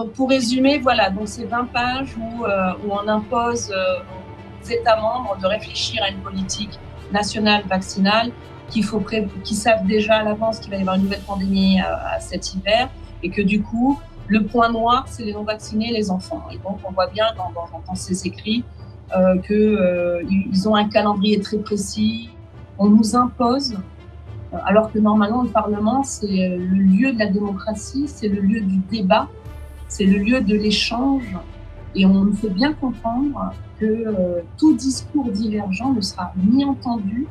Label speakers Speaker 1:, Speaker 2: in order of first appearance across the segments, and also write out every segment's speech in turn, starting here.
Speaker 1: Donc, pour résumer, voilà, donc c'est 20 pages où on impose aux États membres de réfléchir à une politique nationale vaccinale, qui savent déjà à l'avance qu'il va y avoir une nouvelle pandémie à cet hiver, et que du coup, le point noir, c'est les non-vaccinés et les enfants. Et donc, on voit bien dans ces écrits qu'ils ont un calendrier très précis. On nous impose, alors que normalement, le Parlement, c'est le lieu de la démocratie, c'est le lieu du débat, c'est le lieu de l'échange. Et on nous fait bien comprendre que tout discours divergent ne sera ni entendu,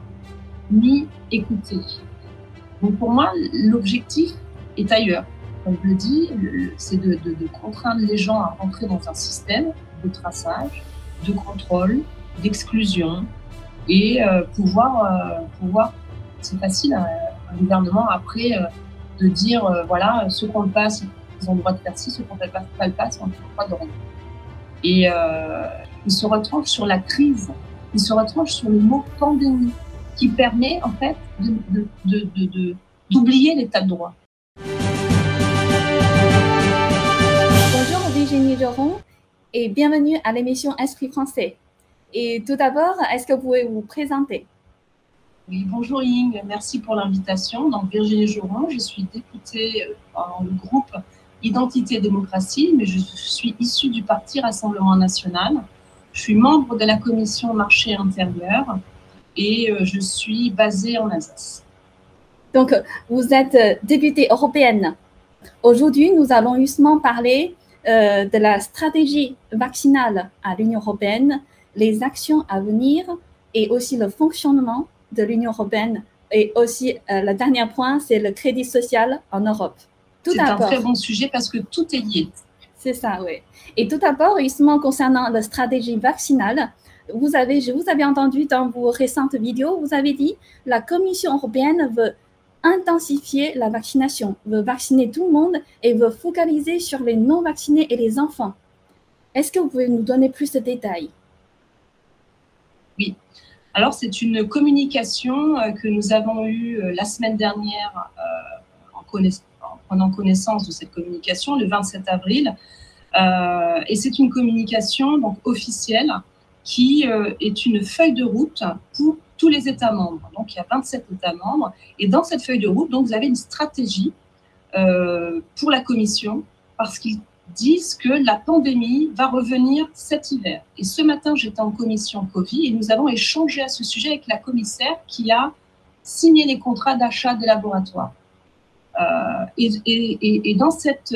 Speaker 1: ni écouté. Donc pour moi, l'objectif est ailleurs. Comme je le dis, c'est de contraindre les gens à rentrer dans un système de traçage, de contrôle, d'exclusion, et pouvoir, c'est facile à un gouvernement après de dire voilà, ceux qu'on le passe, ils ont le droit de faire ci, ceux qu'on ne pas le passe, on n'a pas le droit de rien. Et ils se retranchent sur la crise, ils se retranchent sur le mot pandémie, qui permet en fait d'oublier l'état de droit.
Speaker 2: Bonjour Virginie Joron et bienvenue à l'émission Esprit français. Et tout d'abord, est-ce que vous pouvez vous présenter?
Speaker 1: Oui, bonjour Ying, merci pour l'invitation. Donc Virginie Joron, je suis députée dans le groupe Identité et Démocratie, mais je suis issue du parti Rassemblement National. Je suis membre de la commission Marché Intérieur et je suis basée en Alsace.
Speaker 2: Donc, vous êtes députée européenne. Aujourd'hui, nous allons justement parler de la stratégie vaccinale à l'Union européenne, les actions à venir et aussi le fonctionnement de l'Union européenne. Et aussi, le dernier point, c'est le crédit social en Europe.
Speaker 1: C'est un très bon sujet parce que tout est lié.
Speaker 2: C'est ça, oui. Et tout d'abord, justement, concernant la stratégie vaccinale, je vous avais entendu dans vos récentes vidéos, vous avez dit la Commission européenne veut intensifier la vaccination, veut vacciner tout le monde et veut focaliser sur les non-vaccinés et les enfants. Est-ce que vous pouvez nous donner plus de détails?
Speaker 1: Oui. Alors, c'est une communication que nous avons eue la semaine dernière en prenant connaissance de cette communication, le 27 avril. Et c'est une communication donc, officielle qui est une feuille de route pour tous les États membres. Donc, il y a 27 États membres. Et dans cette feuille de route, donc, vous avez une stratégie pour la Commission parce qu'ils disent que la pandémie va revenir cet hiver. Et ce matin, j'étais en commission Covid et nous avons échangé à ce sujet avec la commissaire qui a signé les contrats d'achat des laboratoires. Et dans cette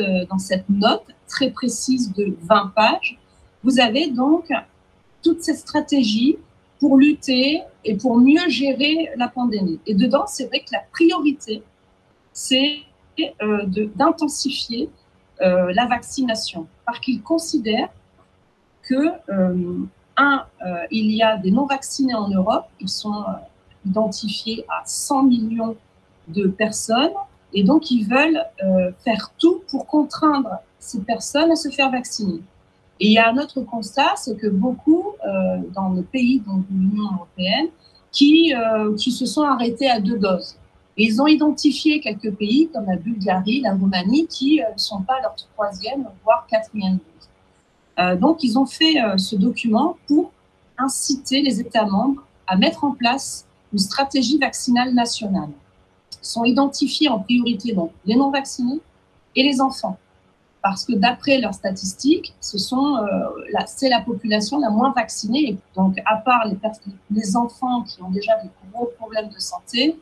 Speaker 1: note très précise de 20 pages, vous avez donc toute cette stratégie pour lutter et pour mieux gérer la pandémie. Et dedans, c'est vrai que la priorité, c'est d'intensifier la vaccination, parce qu'ils considèrent que, il y a des non-vaccinés en Europe, ils sont identifiés à 100 millions de personnes, et donc ils veulent faire tout pour contraindre ces personnes à se faire vacciner. Et il y a un autre constat, c'est que beaucoup dans les pays de l'Union européenne qui se sont arrêtés à 2 doses. Et ils ont identifié quelques pays comme la Bulgarie, la Roumanie, qui ne sont pas à leur 3e, voire 4e dose. Donc, ils ont fait ce document pour inciter les États membres à mettre en place une stratégie vaccinale nationale. Sont identifiés en priorité donc, les non-vaccinés et les enfants. Parce que d'après leurs statistiques, c'est la population la moins vaccinée. Et donc, à part les enfants qui ont déjà des gros problèmes de santé,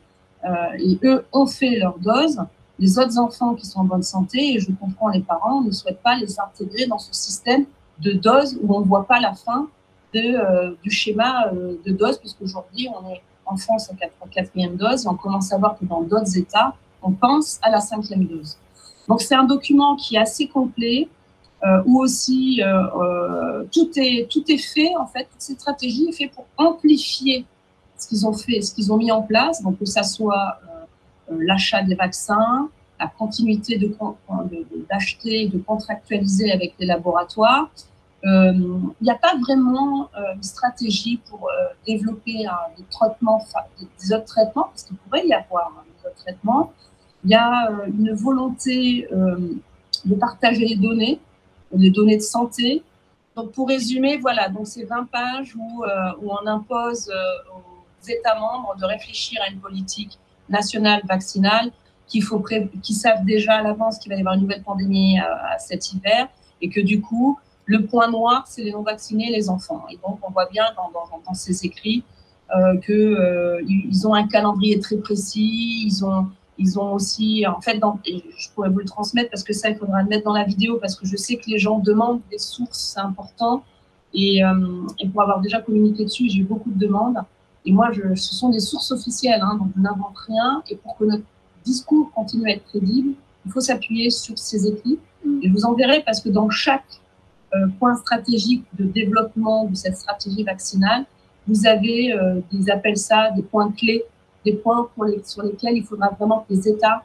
Speaker 1: et eux ont fait leur dose, les autres enfants qui sont en bonne santé, et je comprends les parents, ne souhaitent pas les intégrer dans ce système de dose où on ne voit pas la fin du schéma de dose, puisqu'aujourd'hui, on est en France à 4e dose, et on commence à voir que dans d'autres États, on pense à la 5e dose. Donc, c'est un document qui est assez complet, où aussi tout est fait, en fait, toute cette stratégie est faite pour amplifier ce qu'ils ont fait, ce qu'ils ont mis en place, donc que ça soit l'achat des vaccins, la continuité d'acheter, de contractualiser avec les laboratoires. Il n'y a pas vraiment une stratégie pour développer des autres traitements, parce qu'il pourrait y avoir des autres traitements. Il y a une volonté de partager les données, les données de santé. Donc, pour résumer, voilà, donc c'est 20 pages où on impose aux États membres de réfléchir à une politique nationale vaccinale, qui savent déjà à l'avance qu'il va y avoir une nouvelle pandémie à cet hiver, et que du coup, le point noir, c'est les non-vaccinés et les enfants. Et donc, on voit bien dans ces écrits qu'ils ont un calendrier très précis, ils ont aussi, en fait, je pourrais vous le transmettre parce que ça, il faudra le mettre dans la vidéo parce que je sais que les gens demandent des sources, c'est important. Et pour avoir déjà communiqué dessus, j'ai eu beaucoup de demandes. Et moi, ce sont des sources officielles, hein, donc je n'invente rien. Et pour que notre discours continue à être crédible, il faut s'appuyer sur ces écrits. Et je vous enverrai parce que dans chaque point stratégique de développement de cette stratégie vaccinale, vous avez, ils appellent ça des points clés, des points sur lesquels il faudra vraiment que les États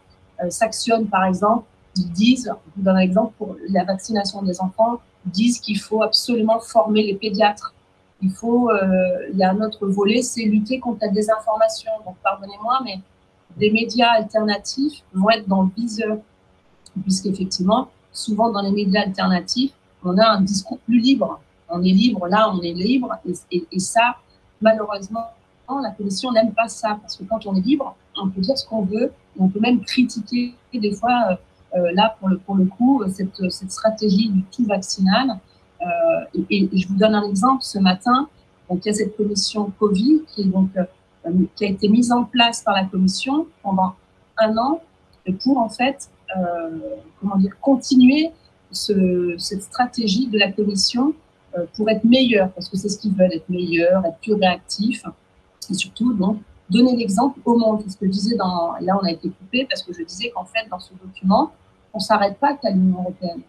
Speaker 1: s'actionnent. Par exemple, ils disent, je vous donne un exemple pour la vaccination des enfants, ils disent qu'il faut absolument former les pédiatres. Il y a un autre volet, c'est lutter contre la désinformation. Donc, pardonnez-moi, mais des médias alternatifs vont être dans le viseur, puisqu'effectivement, souvent dans les médias alternatifs, on a un discours plus libre. On est libre, là, on est libre, et ça, malheureusement, la Commission n'aime pas ça, parce que quand on est libre, on peut dire ce qu'on veut, on peut même critiquer des fois, là, pour le coup, cette stratégie du tout vaccinal. Et je vous donne un exemple, ce matin, donc, il y a cette commission Covid qui a été mise en place par la Commission pendant 1 an pour, en fait, continuer cette stratégie de la Commission pour être meilleur, parce que c'est ce qu'ils veulent, être meilleur, être plus réactif, et surtout, donc, donner l'exemple au monde. C'est ce que je disais là, on a été coupé, parce que je disais qu'en fait, dans ce document, on ne s'arrête pas qu'à l'Union européenne.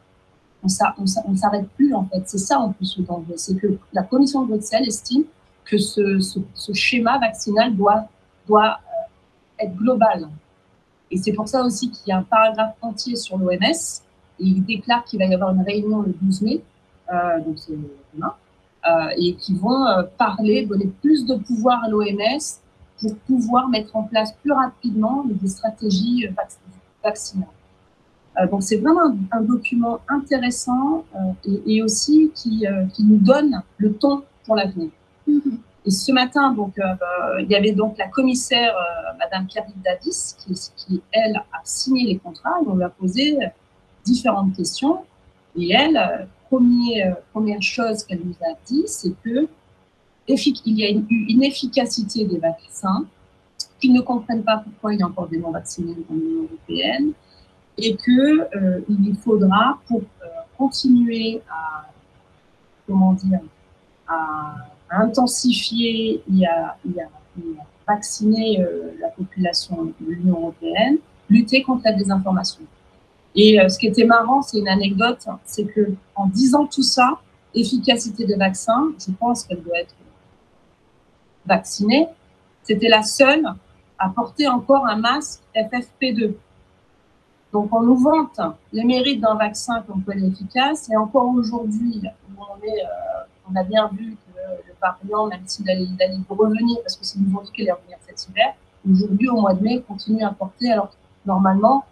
Speaker 1: On ne s'arrête plus, en fait. C'est ça, en plus, le danger. C'est que la Commission de Bruxelles estime que ce schéma vaccinal doit être global. Et c'est pour ça aussi qu'il y a un paragraphe entier sur l'OMS, et il déclare qu'il va y avoir une réunion le 12 mai, donc c'est demain, et qui vont donner plus de pouvoir à l'OMS pour pouvoir mettre en place plus rapidement des stratégies vaccinales. Donc c'est vraiment un document intéressant et aussi qui nous donne le ton pour l'avenir. Et ce matin, donc, il y avait donc la commissaire, Madame Carrie Davis, qui, elle, a signé les contrats, et on lui a posé différentes questions. Et elle, première chose qu'elle nous a dit, c'est qu'il y a une efficacité des vaccins, qu'ils ne comprennent pas pourquoi il y a encore des non-vaccinés dans l'Union européenne, et qu'il faudra, pour continuer à intensifier et à vacciner la population de l'Union européenne, lutter contre la désinformation. Et ce qui était marrant, c'est une anecdote, c'est qu'en disant tout ça, efficacité des vaccins, je pense qu'elle doit être vaccinée, c'était la seule à porter encore un masque FFP2. Donc, on nous vante les mérites d'un vaccin comme quoi il est efficace, et encore aujourd'hui, on a bien vu que le variant, même s'il allait revenir, parce que c'est nous ont dit qu'il allait revenir cet hiver, aujourd'hui, au mois de mai, il continue à porter, alors que normalement,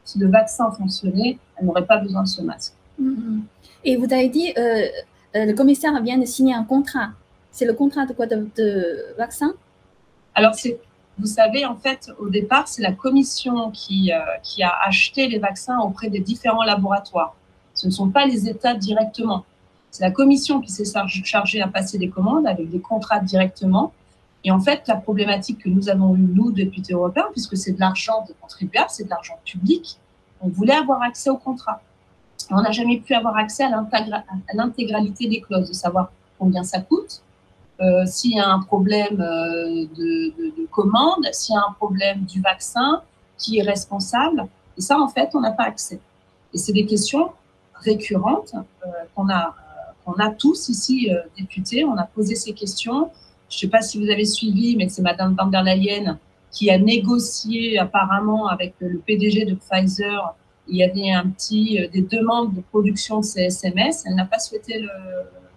Speaker 1: si le vaccin fonctionnait, elle n'aurait pas besoin de ce masque.
Speaker 2: Et vous avez dit, le commissaire vient de signer un contrat. C'est le contrat de quoi, de vaccin?
Speaker 1: Alors, vous savez, en fait, au départ, c'est la commission qui a acheté les vaccins auprès des différents laboratoires. Ce ne sont pas les États directement. C'est la commission qui s'est chargée à passer des commandes avec des contrats directement. Et en fait, la problématique que nous avons eue, nous, députés européens, puisque c'est de l'argent des contribuables, c'est de l'argent public, on voulait avoir accès au contrat. Et on n'a jamais pu avoir accès à l'intégralité des clauses, de savoir combien ça coûte, s'il y a un problème de commande, s'il y a un problème du vaccin, qui est responsable. Et ça, en fait, on n'a pas accès. Et c'est des questions récurrentes qu'on a tous ici, députés. On a posé ces questions. Je ne sais pas si vous avez suivi, mais c'est Madame van der Leyen qui a négocié apparemment avec le PDG de Pfizer. Il y avait des demandes de production de ces SMS. Elle n'a pas souhaité,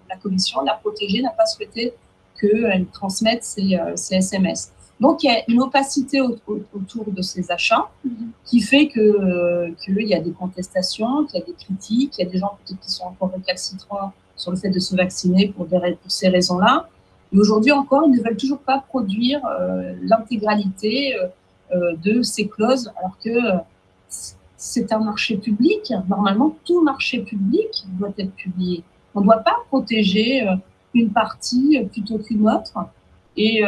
Speaker 1: la commission l'a protégée, n'a pas souhaité qu'elle transmette ces SMS. Donc, il y a une opacité autour de ces achats qui fait qu'il y a des contestations, qu'il y a des critiques, il y a des gens peut-être qui sont encore récalcitrants sur le fait de se vacciner pour ces raisons-là. Et aujourd'hui encore, ils ne veulent toujours pas produire l'intégralité de ces clauses, alors que c'est un marché public. Normalement, tout marché public doit être publié. On ne doit pas protéger une partie plutôt qu'une autre. Et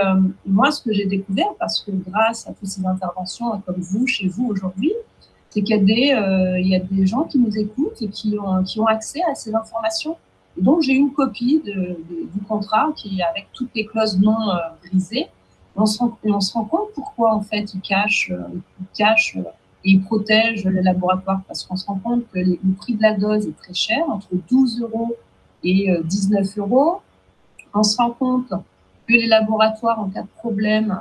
Speaker 1: moi, ce que j'ai découvert, parce que grâce à toutes ces interventions, comme vous, chez vous aujourd'hui, c'est qu'il y a des gens qui nous écoutent et qui ont accès à ces informations. Et donc, j'ai une copie du contrat qui est avec toutes les clauses non brisées. On se rend compte pourquoi, en fait, ils cachent et ils protègent le laboratoire, parce qu'on se rend compte que le prix de la dose est très cher, entre 12 € et 19 €. On se rend compte que les laboratoires, en cas de problème,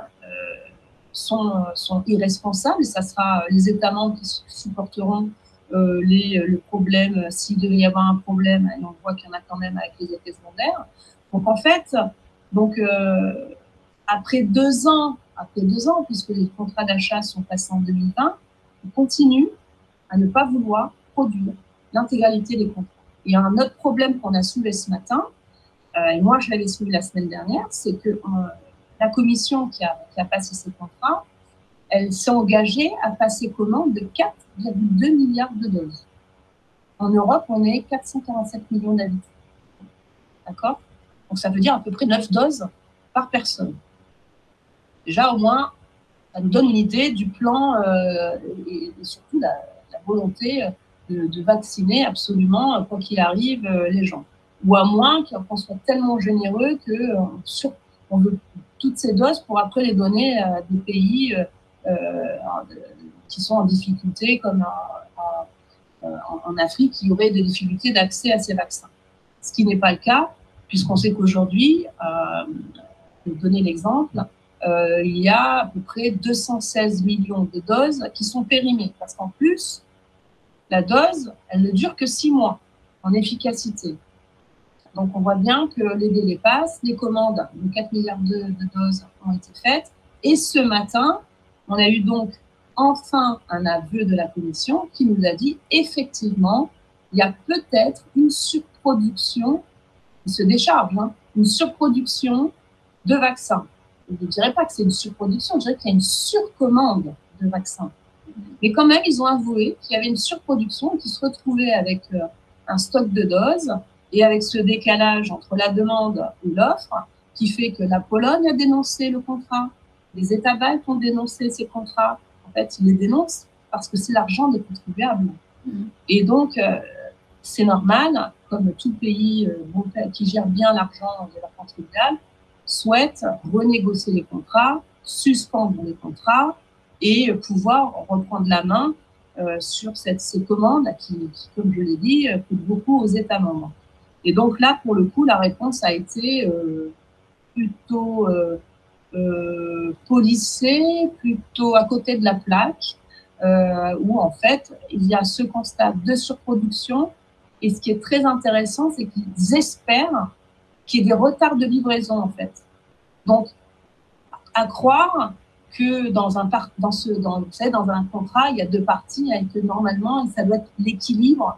Speaker 1: sont irresponsables. Ça sera les États membres qui supporteront le problème s'il devait y avoir un problème. Et on voit qu'il y en a quand même avec les effets secondaires. Donc, en fait, après 2 ans, puisque les contrats d'achat sont passés en 2020, on continue à ne pas vouloir produire l'intégralité des contrats. Il y a un autre problème qu'on a soulevé ce matin, et moi je l'avais soulevé la semaine dernière, c'est que la commission qui a passé ces contrats, elle s'est engagée à passer commande de 4,2 milliards de doses. En Europe, on est 447 millions d'habitants. D'accord? Donc ça veut dire à peu près 9 doses par personne. Déjà, au moins, ça nous donne une idée du plan et surtout la volonté de vacciner absolument, quoi qu'il arrive, les gens. Ou à moins qu'on soit tellement généreux qu'on veut toutes ces doses pour après les donner à des pays qui sont en difficulté, comme en Afrique, qui auraient des difficultés d'accès à ces vaccins. Ce qui n'est pas le cas, puisqu'on sait qu'aujourd'hui, je vais donner l'exemple, il y a à peu près 216 millions de doses qui sont périmées. Parce qu'en plus, la dose, elle ne dure que 6 mois en efficacité. Donc, on voit bien que les délais passent, les commandes de 4 milliards de doses ont été faites. Et ce matin, on a eu donc enfin un aveu de la Commission qui nous a dit, effectivement, il y a peut-être une surproduction, qui se décharge, une surproduction de vaccins. Je ne dirais pas que c'est une surproduction, je dirais qu'il y a une surcommande de vaccins. Mais quand même, ils ont avoué qu'il y avait une surproduction et qu'ils se retrouvaient avec un stock de doses et avec ce décalage entre la demande et l'offre qui fait que la Pologne a dénoncé le contrat, les États baltes ont dénoncé ces contrats. En fait, ils les dénoncent parce que c'est l'argent des contribuables. Et donc, c'est normal, comme tout pays qui gère bien l'argent de leurs contribuables, souhaite renégocier les contrats, suspendre les contrats et pouvoir reprendre la main sur ces commandes qui, comme je l'ai dit, coûtent beaucoup aux États membres. Et donc là, pour le coup, la réponse a été plutôt policée, plutôt à côté de la plaque, où en fait, il y a ce constat de surproduction. Et ce qui est très intéressant, c'est qu'ils espèrent qu'il y ait des retards de livraison, en fait. Donc, à croire que dans un contrat, il y a 2 parties et que normalement, ça doit être l'équilibre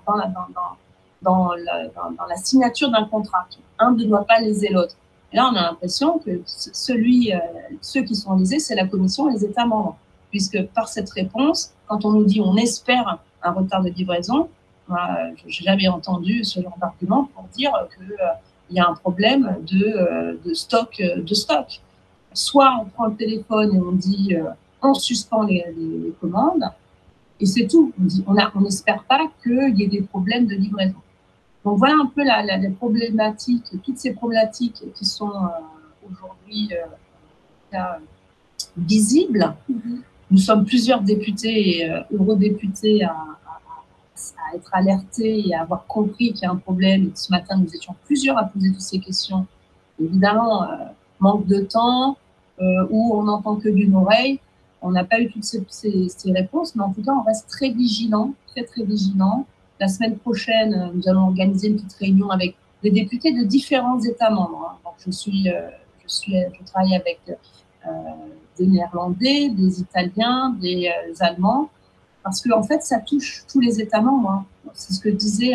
Speaker 1: dans la signature d'un contrat. Un ne doit pas léser l'autre. Et là, on a l'impression que ceux qui sont lésés, c'est la Commission et les États membres. Puisque par cette réponse, quand on nous dit on espère un retard de livraison, je n'ai jamais entendu ce genre d'argument pour dire qu'il y a un problème de stock. Soit on prend le téléphone et on dit on suspend les commandes, et c'est tout. On n'espère pas qu'il y ait des problèmes de livraison. Donc voilà un peu la problématique, toutes ces problématiques qui sont aujourd'hui visibles. Nous sommes plusieurs députés et eurodéputés à être alertés et à avoir compris qu'il y a un problème. Et ce matin, nous étions plusieurs à poser toutes ces questions. Évidemment, manque de temps, où on n'entend que d'une oreille. On n'a pas eu toutes ces réponses, mais en tout cas, on reste très vigilants, très, très vigilants. La semaine prochaine, nous allons organiser une petite réunion avec des députés de différents États membres. Donc, je travaille avec des Néerlandais, des Italiens, des Allemands, parce que en fait, ça touche tous les États membres. Hein. C'est ce que je disais,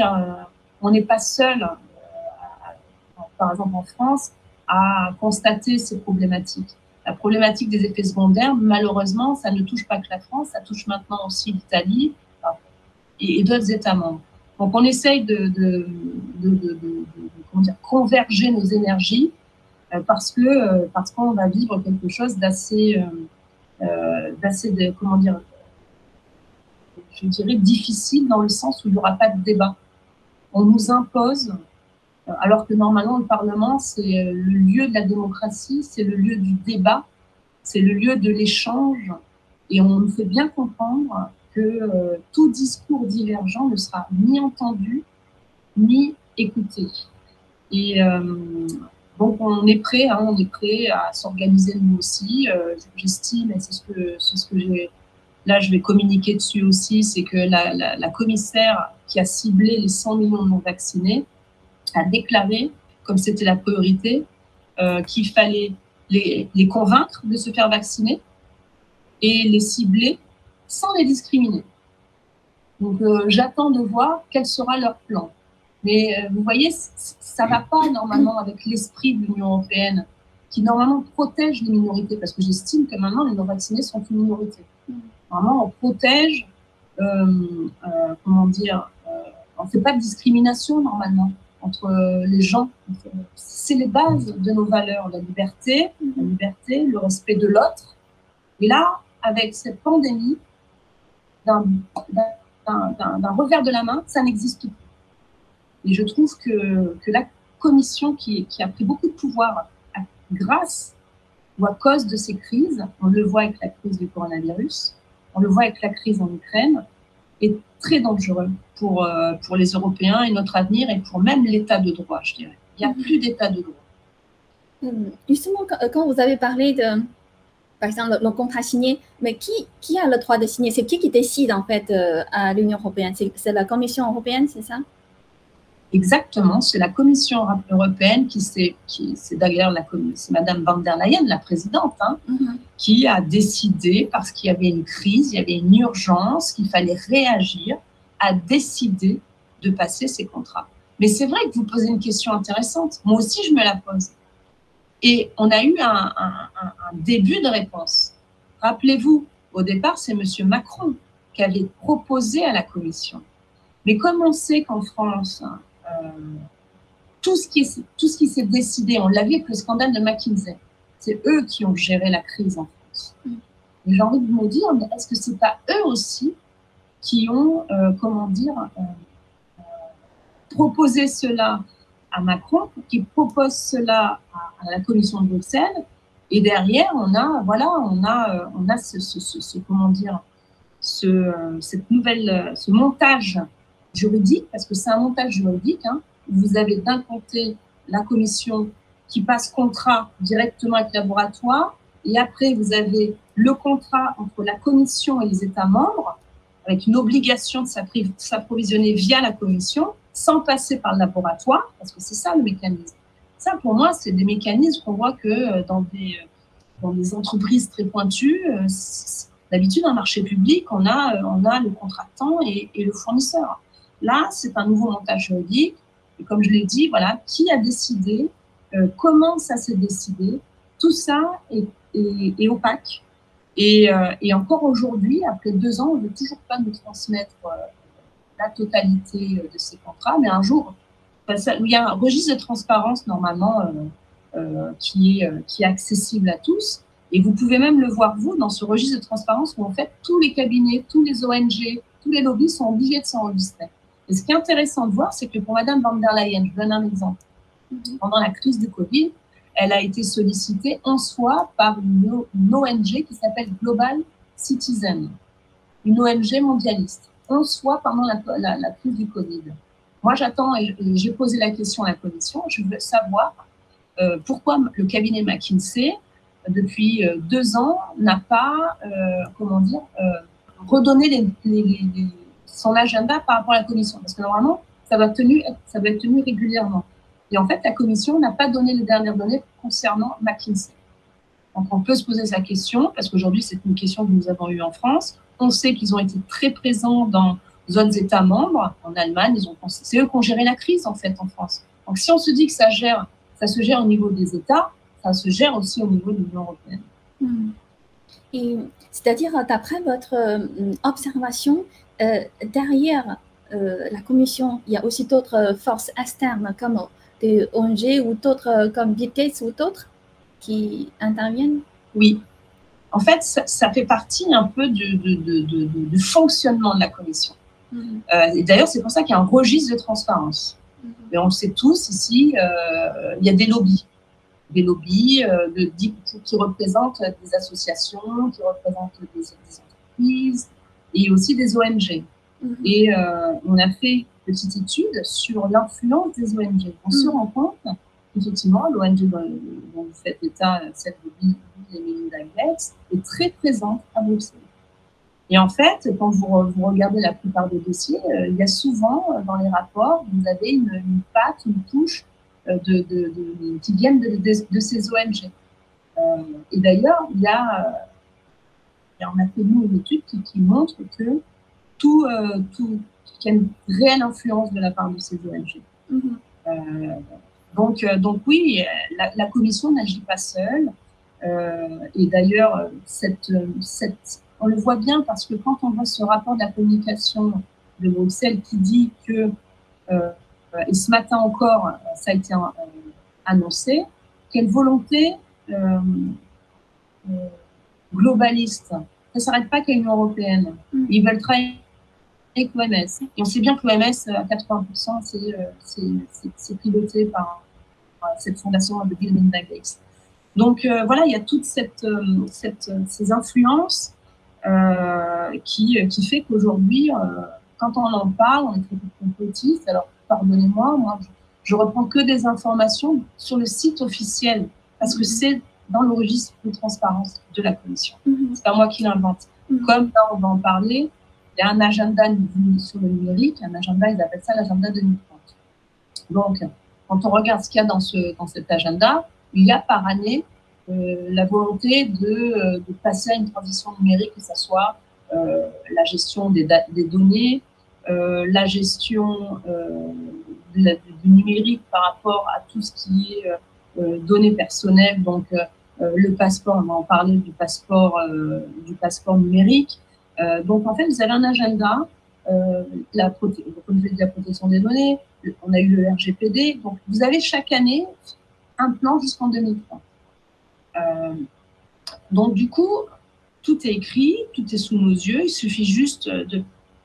Speaker 1: on n'est pas seul, par exemple en France, à constater ces problématiques. La problématique des effets secondaires, malheureusement, ça ne touche pas que la France, ça touche maintenant aussi l'Italie et d'autres États membres. Donc, on essaye de comment dire, converger nos énergies parce qu'on va vivre quelque chose d'assez, comment dire, je dirais difficile dans le sens où il n'y aura pas de débat. On nous impose, alors que normalement le Parlement c'est le lieu de la démocratie, c'est le lieu du débat, c'est le lieu de l'échange, et on nous fait bien comprendre que tout discours divergent ne sera ni entendu ni écouté. Et donc on est prêt à s'organiser nous aussi. J'estime, et c'est ce que j'ai. Là, je vais communiquer dessus aussi, c'est que la commissaire qui a ciblé les 100 millions de non-vaccinés a déclaré, comme c'était la priorité, qu'il fallait les convaincre de se faire vacciner et les cibler sans les discriminer. Donc, j'attends de voir quel sera leur plan. Mais vous voyez, ça ne va pas normalement avec l'esprit de l'Union européenne, qui normalement protège les minorités, parce que j'estime que maintenant, les non-vaccinés sont une minorité. Vraiment, on protège, comment dire, on ne fait pas de discrimination normalement entre les gens. C'est les bases de nos valeurs, la liberté, le respect de l'autre. Et là, avec cette pandémie, d'un revers de la main, ça n'existe plus. Et je trouve que la Commission qui a pris beaucoup de pouvoir grâce ou à cause de ces crises, on le voit avec la crise du coronavirus, on le voit avec la crise en Ukraine, est très dangereux pour les Européens et notre avenir et pour même l'état de droit, je dirais. Il n'y a plus d'état de droit.
Speaker 2: Justement, quand vous avez parlé de, par exemple, le contrat signé, mais qui a le droit de signer? C'est qui décide en fait à l'Union européenne? C'est la Commission européenne, c'est ça?
Speaker 1: Exactement, c'est la Commission européenne c'est d'ailleurs c'est Madame van der Leyen, la présidente, hein, qui a décidé, parce qu'il y avait une crise, il y avait une urgence, qu'il fallait réagir, a décidé de passer ces contrats. Mais c'est vrai que vous posez une question intéressante. Moi aussi, je me la pose. Et on a eu un début de réponse. Rappelez-vous, au départ, c'est M. Macron qui avait proposé à la Commission. Mais comme on sait qu'en France, tout ce qui s'est décidé, on l'a vu avec le scandale de McKinsey, c'est eux qui ont géré la crise en France. Et j'ai envie de me dire, mais est-ce que c'est pas eux aussi qui ont, proposé cela à Macron, qui propose cela à la Commission de Bruxelles, et derrière on a ce montage juridique, parce que c'est un montage juridique, hein, où vous avez d'un côté la Commission qui passe contrat directement avec le laboratoire, et après vous avez le contrat entre la Commission et les États membres, avec une obligation de s'approvisionner via la Commission, sans passer par le laboratoire, parce que c'est ça le mécanisme. Ça, pour moi, c'est des mécanismes qu'on voit que dans des entreprises très pointues, d'habitude, dans un marché public, on a le contractant et le fournisseur. Là, c'est un nouveau montage juridique. Et comme je l'ai dit, voilà, qui a décidé, comment ça s'est décidé, tout ça est opaque. Et encore aujourd'hui, après 2 ans, on ne veut toujours pas nous transmettre la totalité de ces contrats. Mais un jour, il y a un registre de transparence, normalement, qui est accessible à tous. Et vous pouvez même le voir, vous, dans ce registre de transparence où, en fait, tous les cabinets, tous les ONG, tous les lobbies sont obligés de s'enregistrer. Et ce qui est intéressant de voir, c'est que pour Madame van der Leyen, je donne un exemple, pendant la crise du Covid, elle a été sollicitée 11 fois par une ONG qui s'appelle Global Citizen, une ONG mondialiste, 11 fois pendant la crise du Covid. Moi, j'attends, et j'ai posé la question à la Commission, je veux savoir pourquoi le cabinet McKinsey, depuis 2 ans, n'a pas, redonné son agenda par rapport à la Commission. Parce que normalement, ça va être tenu régulièrement. Et en fait, la Commission n'a pas donné les dernières données concernant McKinsey. Donc, on peut se poser sa question, parce qu'aujourd'hui, c'est une question que nous avons eue en France. On sait qu'ils ont été très présents dans d'autres États membres. En Allemagne, c'est eux qui ont géré la crise, en fait, en France. Donc, si on se dit que ça se gère au niveau des États, ça se gère aussi au niveau de l'Union européenne.
Speaker 2: Et c'est-à-dire, d'après votre observation, derrière la Commission, il y a aussi d'autres forces externes, comme des ONG ou d'autres, comme Bill Gates ou d'autres, qui interviennent?
Speaker 1: Oui. En fait, ça fait partie un peu du fonctionnement de la Commission. Et d'ailleurs, c'est pour ça qu'il y a un registre de transparence. Et on le sait tous ici, il y a des lobbies. Des lobbies qui représentent des associations, qui représentent des entreprises et aussi des ONG. Et on a fait une petite étude sur l'influence des ONG. On se rend compte, effectivement, l'ONG dont vous faites état, celle de Bill et Melinda Gates, est très présente à Bruxelles. Et en fait, quand vous regardez la plupart des dossiers, il y a souvent, dans les rapports, vous avez une patte, une touche qui viennent de ces ONG. Et d'ailleurs, on a fait nous une étude qui montre que qu'il y a une réelle influence de la part de ces ONG. Donc oui, la Commission n'agit pas seule. Et d'ailleurs, on le voit bien parce que quand on voit ce rapport de la communication de Bruxelles qui dit que, et ce matin encore, ça a été annoncé, qu'il y a une volonté globaliste. Ça ne s'arrête pas qu'à l'Union européenne. Ils veulent travailler avec l'OMS. Et on sait bien que l'OMS, à 80%, c'est piloté par cette fondation de Bill et Melinda Gates. Donc voilà, il y a toutes ces influences qui fait qu'aujourd'hui, quand on en parle, on est très complotiste. Alors, pardonnez-moi, moi, je reprends que des informations sur le site officiel, parce que c'est dans le registre de transparence de la Commission. C'est pas moi qui l'invente. Comme là, on va en parler, il y a un agenda sur le numérique, un agenda, ils appellent ça l'agenda 2030. Donc, quand on regarde ce qu'il y a dans cet agenda, il y a par année la volonté de passer à une transition numérique, que ce soit la gestion des données, la gestion du numérique par rapport à tout ce qui est données personnelles, donc le passeport, on va en parler du passeport numérique. Donc en fait, vous avez un agenda, la protection des données, on a eu le RGPD, donc vous avez chaque année un plan jusqu'en 2030. Donc du coup, tout est écrit, tout est sous nos yeux, il suffit juste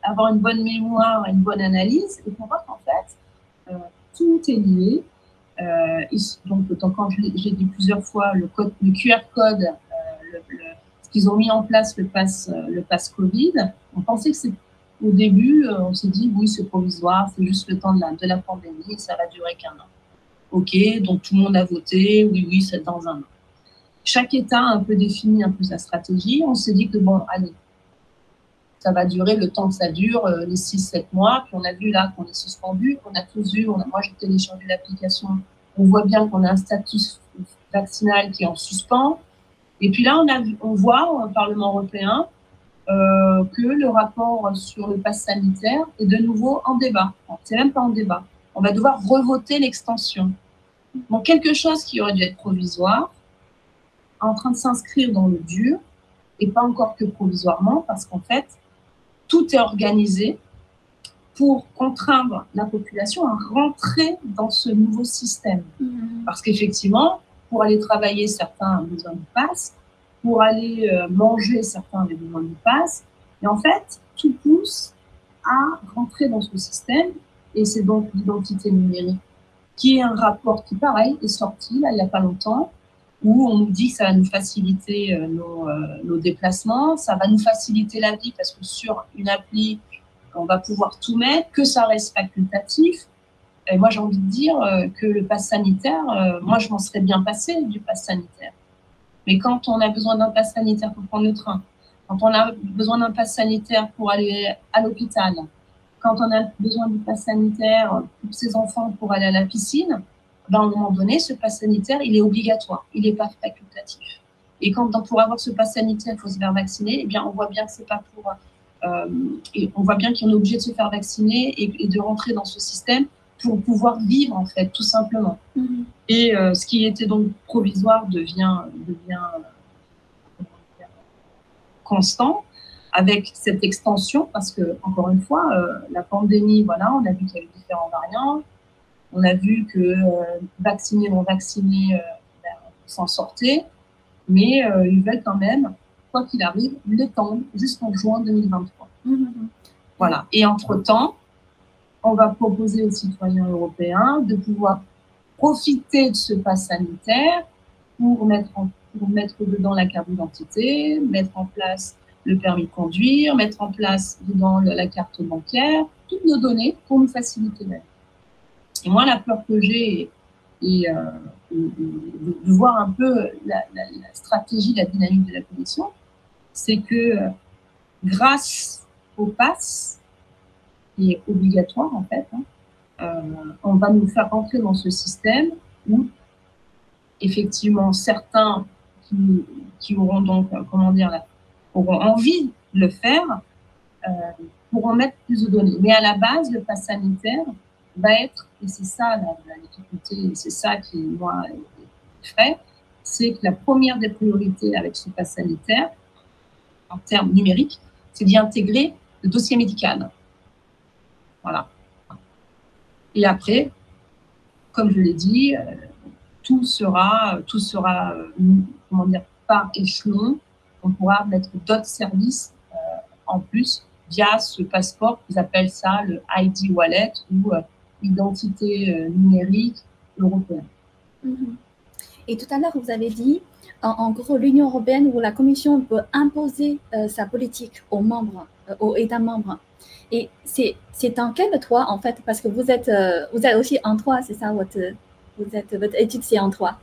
Speaker 1: d'avoir une bonne mémoire, une bonne analyse, et pour voir qu'en fait, tout est lié. Donc quand j'ai dit plusieurs fois le QR code, ce qu'ils ont mis en place, le pass Covid, on pensait que au début, on s'est dit oui, c'est provisoire, c'est juste le temps de la pandémie, ça va durer qu'1 an. Ok, donc tout le monde a voté, oui, c'est dans 1 an. Chaque État a un peu défini un peu sa stratégie. On s'est dit que bon, allez, ça va durer le temps que ça dure, les 6-7 mois. Puis on a vu là qu'on est suspendu, qu'on a tous eu. Moi, j'ai téléchargé l'application. On voit bien qu'on a un statut vaccinal qui est en suspens. Et puis là, on voit au Parlement européen que le rapport sur le pass sanitaire est de nouveau en débat. C'est même pas en débat. On va devoir revoter l'extension. Donc, quelque chose qui aurait dû être provisoire, en train de s'inscrire dans le dur, et pas encore que provisoirement, parce qu'en fait, tout est organisé pour contraindre la population à rentrer dans ce nouveau système. Parce qu'effectivement, pour aller travailler, certains ont besoin du pass, pour aller manger, certains ont besoin du pass, et en fait, tout pousse à rentrer dans ce système, et c'est donc l'identité numérique, qui est un rapport qui, pareil, est sorti là, il n'y a pas longtemps, où on nous dit que ça va nous faciliter nos déplacements, ça va nous faciliter la vie parce que sur une appli, on va pouvoir tout mettre, que ça reste facultatif. Et moi, j'ai envie de dire que le pass sanitaire, moi, je m'en serais bien passé du pass sanitaire. Mais quand on a besoin d'un pass sanitaire pour prendre le train, quand on a besoin d'un pass sanitaire pour aller à l'hôpital, quand on a besoin du pass sanitaire pour ses enfants pour aller à la piscine, ben, à un moment donné, ce pass sanitaire, il est obligatoire, il n'est pas facultatif. Et quand pour avoir ce pass sanitaire, il faut se faire vacciner, eh bien, on voit bien que c'est pas pour... et on voit bien qu'on est obligé de se faire vacciner et de rentrer dans ce système pour pouvoir vivre, en fait, tout simplement. Et ce qui était donc provisoire devient constant avec cette extension, parce que, encore une fois, la pandémie, voilà, on a vu qu'il y avait différents variants, on a vu que vaccinés, non vaccinés, s'en sortaient, mais ils veulent quand même, quoi qu'il arrive, l'étendre jusqu'en juin 2023. Voilà. Et entre-temps, on va proposer aux citoyens européens de pouvoir profiter de ce pass sanitaire pour mettre dedans la carte d'identité, mettre en place le permis de conduire, mettre en place dedans la carte bancaire, toutes nos données pour nous faciliter la vie. Et moi, la peur que j'ai est de voir un peu la stratégie, la dynamique de la Commission, c'est que grâce au pass, qui est obligatoire en fait, on va nous faire rentrer dans ce système où effectivement certains qui auront donc, comment dire, auront envie de le faire, pourront mettre plus de données. Mais à la base, le pass sanitaire va être, et c'est ça la difficulté, et c'est ça qui, moi, fait, c'est que la première des priorités avec ce pass sanitaire, en termes numériques, c'est d'y intégrer le dossier médical. Voilà. Et après, comme je l'ai dit, tout sera comment dire, par échelon. On pourra mettre d'autres services en plus via ce passeport, qu'ils appellent ça le ID Wallet ou identité numérique européenne.
Speaker 2: Et tout à l'heure, vous avez dit, en gros, l'Union européenne ou la Commission peut imposer sa politique aux membres, aux États membres. Et c'est en quel droit, en fait, parce que vous êtes aussi en droit, c'est ça, votre étude, c'est en droit.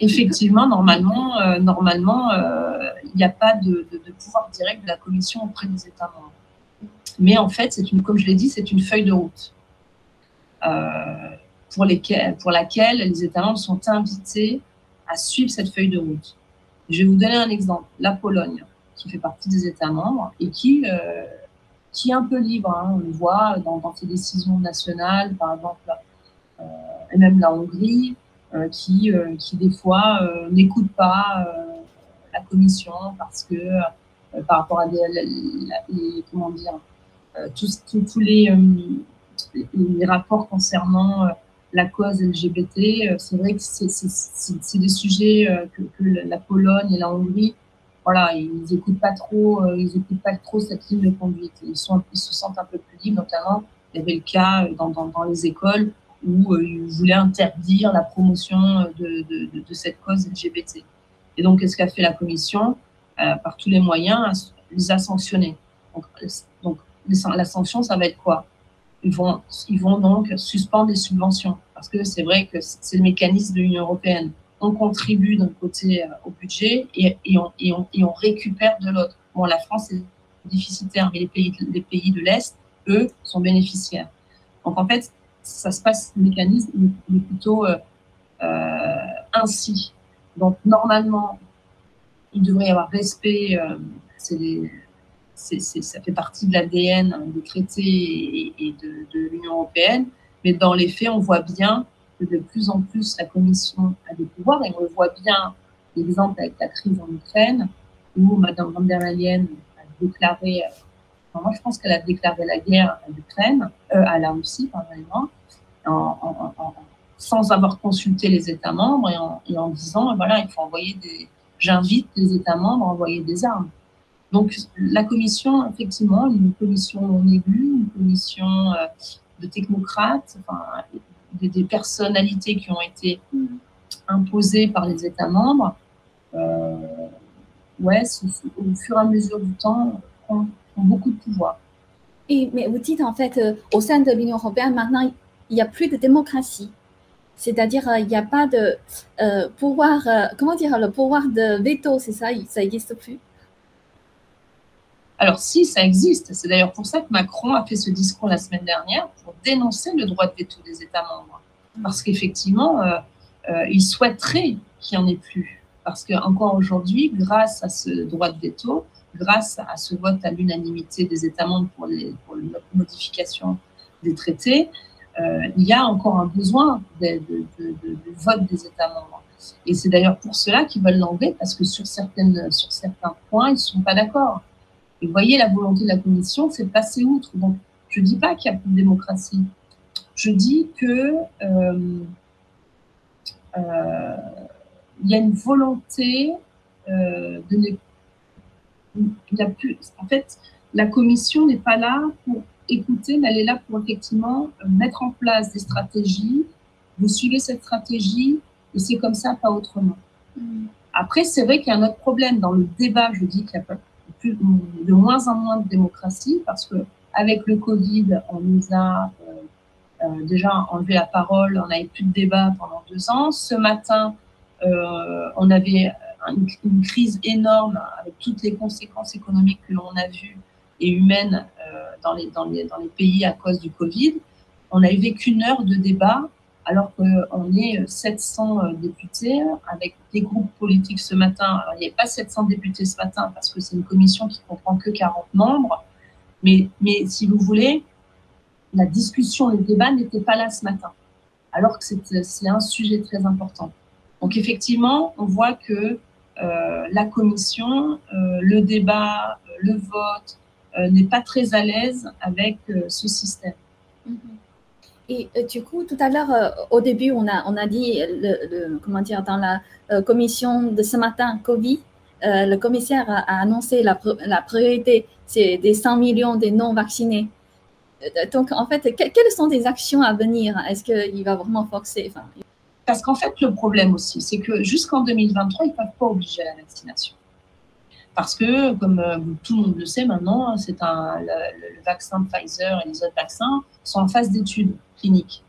Speaker 1: Effectivement, normalement, il n'y a pas de pouvoir direct de la Commission auprès des États membres. Mais en fait, comme je l'ai dit, c'est une feuille de route pour laquelle les États membres sont invités à suivre cette feuille de route. Je vais vous donner un exemple. La Pologne, qui fait partie des États membres et qui est un peu libre, hein, on le voit dans ses décisions nationales, par exemple, et même la Hongrie, qui des fois n'écoute pas la Commission parce que par rapport à comment dire, tous les rapports concernant la cause LGBT, c'est vrai que c'est des sujets que la Pologne et la Hongrie, voilà, ils n'écoutent pas trop cette ligne de conduite. Ils se sentent un peu plus libres, notamment, il y avait le cas dans les écoles où ils voulaient interdire la promotion de cette cause LGBT. Et donc, qu'est-ce qu'a fait la Commission? Par tous les moyens, les a sanctionnés. Donc, la sanction, ça va être quoi? Ils vont donc suspendre les subventions, parce que c'est vrai que c'est le mécanisme de l'Union européenne. On contribue d'un côté au budget et on récupère de l'autre. Bon, la France est déficitaire, mais les pays de l'Est, eux, sont bénéficiaires. Donc, en fait, ça se passe, le mécanisme est plutôt ainsi. Donc, normalement, il devrait y avoir respect, ça fait partie de l'ADN des traités et de l'Union européenne, mais dans les faits, on voit bien que de plus en plus la Commission a des pouvoirs, et on le voit bien, l'exemple avec la crise en Ukraine, où Mme von der Leyen a déclaré, moi je pense qu'elle a déclaré la guerre à l'Ukraine, à la Russie, pardonnez-moi, sans avoir consulté les États membres et en disant, voilà, il faut j'invite les États membres à envoyer des armes. Donc, la commission, effectivement, une commission non élue, une commission de technocrates, enfin, des personnalités qui ont été imposées par les États membres, ouais, au fur et à mesure du temps, ont beaucoup de pouvoir.
Speaker 2: Mais vous dites, en fait, au sein de l'Union européenne, maintenant, il n'y a plus de démocratie. C'est-à-dire, il n'y a pas de pouvoir, comment dire, le pouvoir de veto, c'est ça, ça n'existe plus.
Speaker 1: Alors si, ça existe. C'est d'ailleurs pour ça que Macron a fait ce discours la semaine dernière pour dénoncer le droit de veto des États membres. Parce qu'effectivement, il souhaiterait qu'il n'y en ait plus. Parce qu'encore aujourd'hui, grâce à ce droit de veto, grâce à ce vote à l'unanimité des États membres pour la modification des traités, il y a encore un besoin de vote des États membres. Et c'est d'ailleurs pour cela qu'ils veulent l'enlever, parce que sur certains points, ils ne sont pas d'accord. Et vous voyez, la volonté de la Commission, c'est de passer outre. Donc, je ne dis pas qu'il n'y a plus de démocratie. Je dis que il y a une volonté de ne... Il y a plus... En fait, la Commission n'est pas là pour écouter, mais elle est là pour effectivement mettre en place des stratégies. Vous suivez cette stratégie et c'est comme ça, pas autrement. Après, c'est vrai qu'il y a un autre problème. Dans le débat, je dis qu'il y a de moins en moins de démocratie parce qu'avec le Covid, on nous a déjà enlevé la parole, on n'avait plus de débat pendant 2 ans. Ce matin, on avait une crise énorme avec toutes les conséquences économiques que l'on a vues et humaines dans les pays à cause du Covid. On n'a eu qu'une heure de débat alors qu'on est 700 députés avec des groupes politiques ce matin. Alors, il n'y avait pas 700 députés ce matin parce que c'est une commission qui ne comprend que 40 membres. Mais si vous voulez, la discussion, le débat n'était pas là ce matin, alors que c'est un sujet très important. Donc effectivement, on voit que la commission, le débat, le vote n'est pas très à l'aise avec ce système.
Speaker 2: Et du coup, tout à l'heure, au début, on a dit, comment dire, dans la commission de ce matin, Covid, le commissaire a annoncé la priorité, c'est des 100 millions des non-vaccinés. Donc, en fait, quelles sont les actions à venir? Est-ce qu'il va vraiment forcer?
Speaker 1: Parce qu'en fait, le problème aussi, c'est que jusqu'en 2023, ils ne peuvent pas obliger à la vaccination. Parce que, comme tout le monde le sait maintenant, le vaccin Pfizer et les autres vaccins sont en phase d'études cliniques.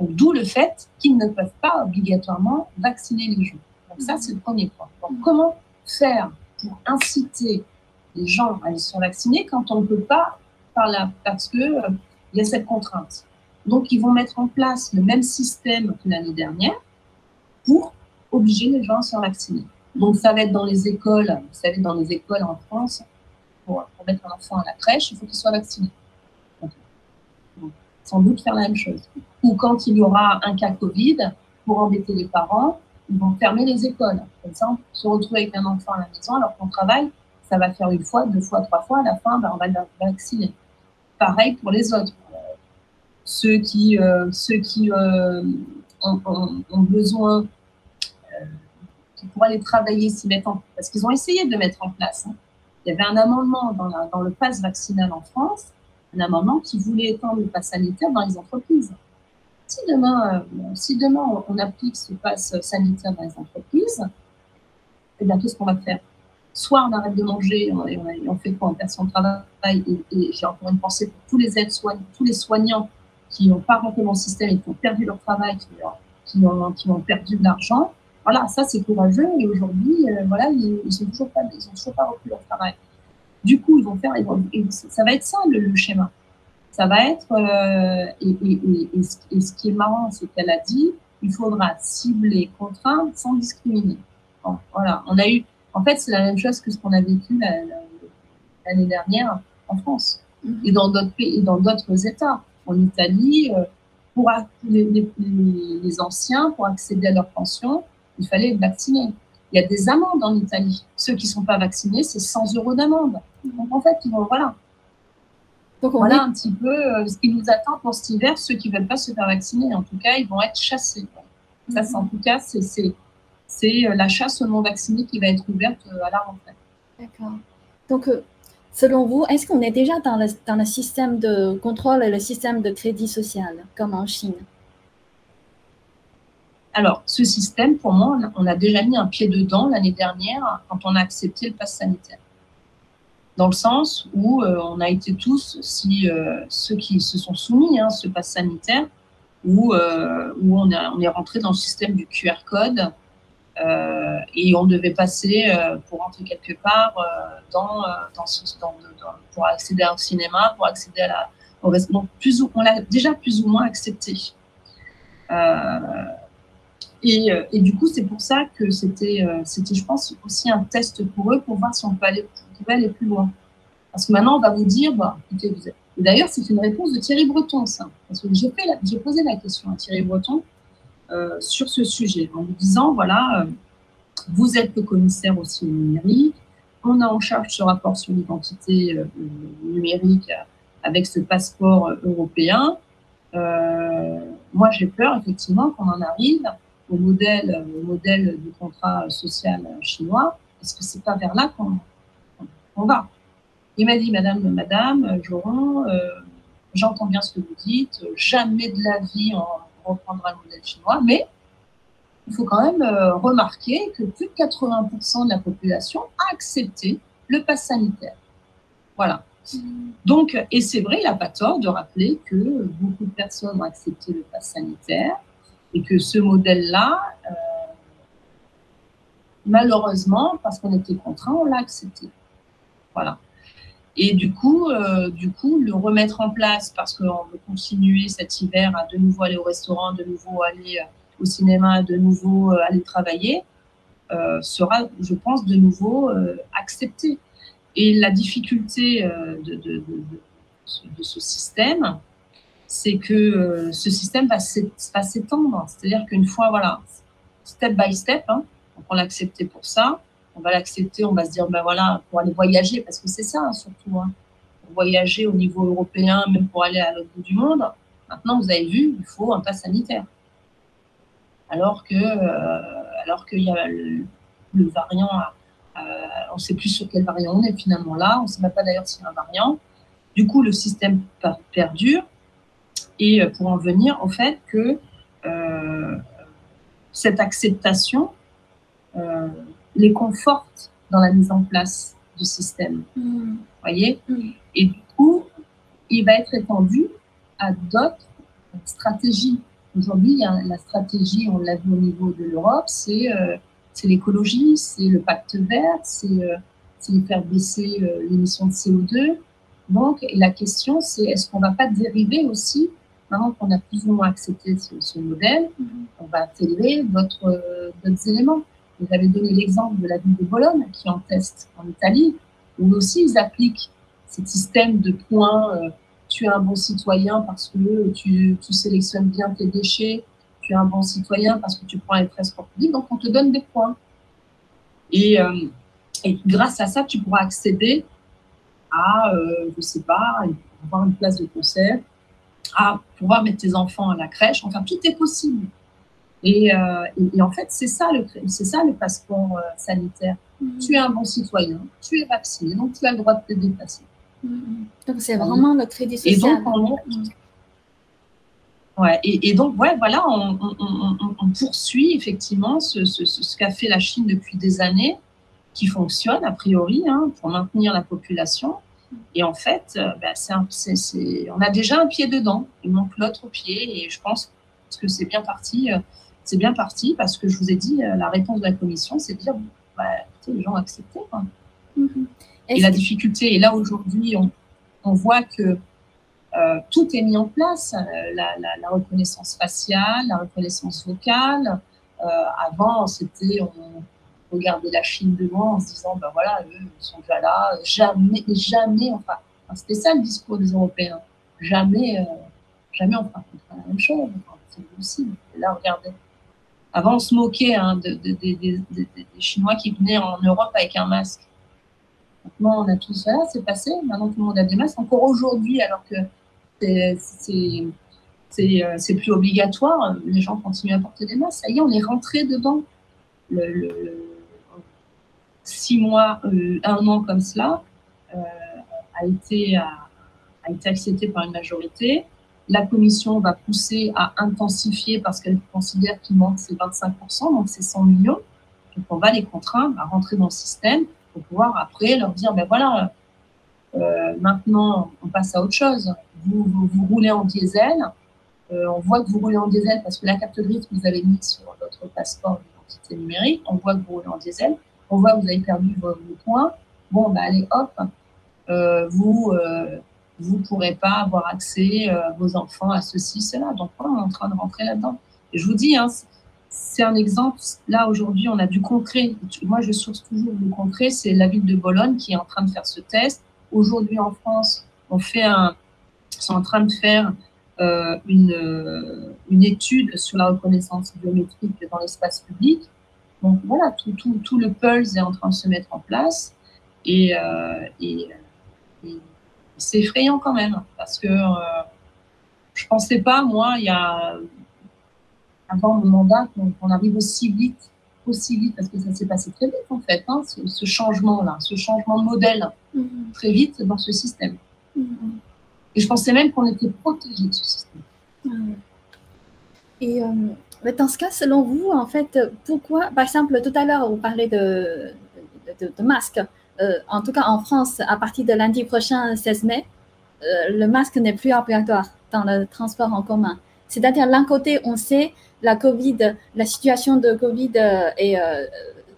Speaker 1: Donc, d'où le fait qu'ils ne peuvent pas obligatoirement vacciner les gens. Donc, ça, c'est le premier point. Donc, comment faire pour inciter les gens à se faire vacciner quand on ne peut pas parce qu'il y a cette contrainte. Donc, ils vont mettre en place le même système que l'année dernière pour obliger les gens à se faire vacciner. Donc, ça va être dans les écoles. Vous savez, dans les écoles en France, pour mettre un enfant à la crèche, il faut qu'il soit vacciné. Donc, sans doute faire la même chose. Ou quand il y aura un cas Covid, pour embêter les parents, ils vont fermer les écoles. Comme ça, on se retrouve avec un enfant à la maison alors qu'on travaille, ça va faire 1 fois, 2 fois, 3 fois. À la fin, on va le vacciner. Pareil pour les autres. Ceux qui ont besoin, qui pourraient aller travailler, s'y mettre parce qu'ils ont essayé de le mettre en place. Hein. Il y avait un amendement dans le pass vaccinal en France, un amendement qui voulait étendre le pass sanitaire dans les entreprises. Si demain on applique ce pass sanitaire dans les entreprises, eh bien, qu'est-ce qu'on va faire? Soit on arrête de manger et on fait quoi? On perd son travail. Et j'ai encore une pensée pour tous les aides-soignants, tous les soignants qui n'ont pas rentré dans le système et qui ont perdu leur travail, qui ont perdu de l'argent. Voilà, ça c'est courageux. Et aujourd'hui, voilà, ils n'ont toujours pas repris leur travail. Du coup, ils vont faire, ça va être ça le schéma. Ça va être, et ce qui est marrant, c'est qu'elle a dit, il faudra cibler, contraindre sans discriminer. Bon, voilà, on a eu. En fait, c'est la même chose que ce qu'on a vécu l'année dernière en France et dans d'autres pays, dans d'autres États. En Italie, pour les anciens, pour accéder à leur pension, il fallait être vacciné. Il y a des amendes en Italie. Ceux qui ne sont pas vaccinés, c'est 100 € d'amende. Donc, en fait, ils vont, voilà. Donc, voilà un petit peu ce qui nous attend pour cet hiver. Ceux qui ne veulent pas se faire vacciner, en tout cas, ils vont être chassés. Ça, en tout cas, c'est la chasse aux non-vaccinés qui va être ouverte à la rentrée.
Speaker 2: D'accord. Donc, selon vous, est-ce qu'on est déjà dans le système de contrôle et le système de crédit social, comme en Chine?
Speaker 1: Alors, ce système, pour moi, on a déjà mis un pied dedans l'année dernière quand on a accepté le pass sanitaire. Dans le sens où on a été tous, ceux qui se sont soumis à ce pass sanitaire, où on est rentré dans le système du QR code, et on devait passer pour rentrer quelque part pour accéder au cinéma, pour accéder au restaurant. On l'a déjà plus ou moins accepté. Et du coup, c'est pour ça que c'était, je pense, aussi un test pour eux pour voir si on pouvait aller plus loin. Parce que maintenant, on va vous dire, bah, écoutez, et d'ailleurs, c'est une réponse de Thierry Breton, ça. Parce que j'ai posé la question à Thierry Breton sur ce sujet, en lui disant, voilà, vous êtes le commissaire aussi au numérique, on a en charge ce rapport sur l'identité numérique avec ce passeport européen. Moi, j'ai peur, effectivement, qu'on en arrive au modèle du contrat social chinois, parce que c'est pas vers là qu'on va. Il m'a dit, Madame Joron, j'entends bien ce que vous dites, jamais de la vie on reprendra le modèle chinois, mais il faut quand même remarquer que plus de 80% de la population a accepté le pass sanitaire. Voilà. Donc, et c'est vrai, il n'a pas tort de rappeler que beaucoup de personnes ont accepté le pass sanitaire et que ce modèle-là, malheureusement, parce qu'on était contraint, on l'a accepté. Voilà. Et du coup, le remettre en place parce qu'on veut continuer cet hiver à de nouveau aller au restaurant, de nouveau aller au cinéma, de nouveau aller travailler, sera, je pense, de nouveau accepté. Et la difficulté de ce système, c'est que ce système va s'étendre. C'est-à-dire qu'une fois, voilà, step by step, hein, donc on l'a accepté pour ça, on va l'accepter, on va se dire, ben voilà, pour aller voyager, parce que c'est ça hein, surtout, hein, pour voyager au niveau européen, même pour aller à l'autre bout du monde, maintenant, vous avez vu, il faut un pass sanitaire. Alors qu'il y a le variant, on ne sait plus sur quel variant on est finalement là, on ne sait même pas d'ailleurs s'il y a un variant. Du coup, le système perdure, et pour en venir au fait que cette acceptation les conforte dans la mise en place du système. Voyez. Et du coup, il va être étendu à d'autres stratégies. Aujourd'hui, la stratégie, on l'a vu au niveau de l'Europe, c'est l'écologie, c'est le pacte vert, c'est faire baisser l'émission de CO2. Donc, et la question, c'est est-ce qu'on ne va pas dériver aussi, maintenant qu'on a plus ou moins accepté ce modèle, on va intégrer d'autres éléments. Vous avez donné l'exemple de la ville de Bologne qui en teste en Italie, où aussi ils appliquent ce système de points. Tu es un bon citoyen parce que tu sélectionnes bien tes déchets, tu es un bon citoyen parce que tu prends les transports publics, donc on te donne des points. Et grâce à ça, tu pourras accéder à, je ne sais pas, avoir une place de concert, à pouvoir mettre tes enfants à la crèche, enfin tout est possible. Et en fait, c'est ça le passeport sanitaire. Tu es un bon citoyen, tu es vacciné, donc tu as le droit de te déplacer.
Speaker 2: Donc, c'est vraiment le crédit social.
Speaker 1: Et donc, voilà, on poursuit effectivement ce qu'a fait la Chine depuis des années, qui fonctionne a priori hein, pour maintenir la population. Et en fait, on a déjà un pied dedans, il manque l'autre pied, et je pense que c'est bien parti. C'est bien parti parce que je vous ai dit, la réponse de la commission, c'est de dire, écoutez, les gens ont accepté. Quoi. Et la difficulté, et là aujourd'hui, on voit que tout est mis en place, la reconnaissance faciale, la reconnaissance vocale. Avant, c'était, on regardait la Chine de loin en se disant, ben voilà, eux, ils sont déjà là, jamais, enfin c'était ça le discours des Européens, jamais on fera la même chose, enfin, c'est possible. Et là, regardez. Avant, on se moquait hein, des Chinois qui venaient en Europe avec un masque. Maintenant, on a tout ça, c'est passé. Maintenant, tout le monde a des masques. Encore aujourd'hui, alors que c'est plus obligatoire, les gens continuent à porter des masques. Ça y est, on est rentré dedans. 6 mois, 1 an comme cela, a été accepté par une majorité. La commission va pousser à intensifier parce qu'elle considère qu'il manque ces 25%, donc c'est 100 millions. Donc on va les contraindre à rentrer dans le système pour pouvoir après leur dire, ben voilà, maintenant on passe à autre chose. Vous roulez en diesel, on voit que vous roulez en diesel parce que la carte grise que vous avez mise sur votre passeport d'identité numérique, on voit que vous roulez en diesel, on voit que vous avez perdu vos points. Bon, ben allez, hop, vous ne pourrez pas avoir accès, vos enfants, à ceci, cela. Donc, on est en train de rentrer là-dedans. Et je vous dis, hein, c'est un exemple. Là, aujourd'hui, on a du concret. Moi, je source toujours du concret. C'est la ville de Bologne qui est en train de faire ce test. Aujourd'hui, en France, sont en train de faire une étude sur la reconnaissance biométrique dans l'espace public. Donc, voilà, tout le pulse est en train de se mettre en place. Et c'est effrayant quand même, parce que je ne pensais pas, moi, avant mon mandat, qu'on arrive aussi vite, parce que ça s'est passé très vite, en fait, hein, ce changement-là, ce changement de modèle, très vite dans ce système. Et je pensais même qu'on était protégé de ce système.
Speaker 2: Et dans ce cas, selon vous, en fait, pourquoi, par exemple, tout à l'heure, vous parlez de masques. En tout cas, en France, à partir de lundi prochain, 16 mai, le masque n'est plus obligatoire dans le transport en commun. C'est-à-dire, d'un côté, on sait la situation de Covid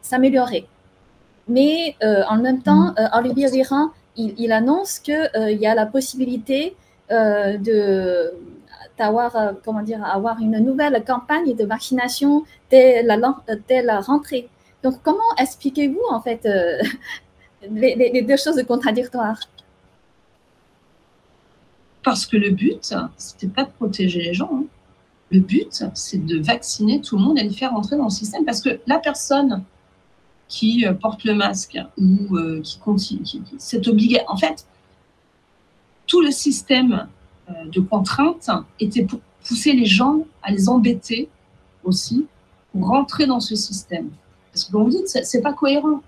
Speaker 2: s'améliorer. Mais en même temps, Olivier Véran, il annonce qu'il y a la possibilité avoir une nouvelle campagne de vaccination dès la rentrée. Donc, comment expliquez-vous, en fait, les deux choses contradictoires?
Speaker 1: Parce que le but, c'était pas de protéger les gens. Hein. Le but, c'est de vacciner tout le monde et de les faire rentrer dans le système. Parce que la personne qui porte le masque ou qui continue, c'est obligé. En fait, tout le système de contraintes était pour pousser les gens à les embêter aussi pour rentrer dans ce système. Parce que vous dites, c'est pas cohérent.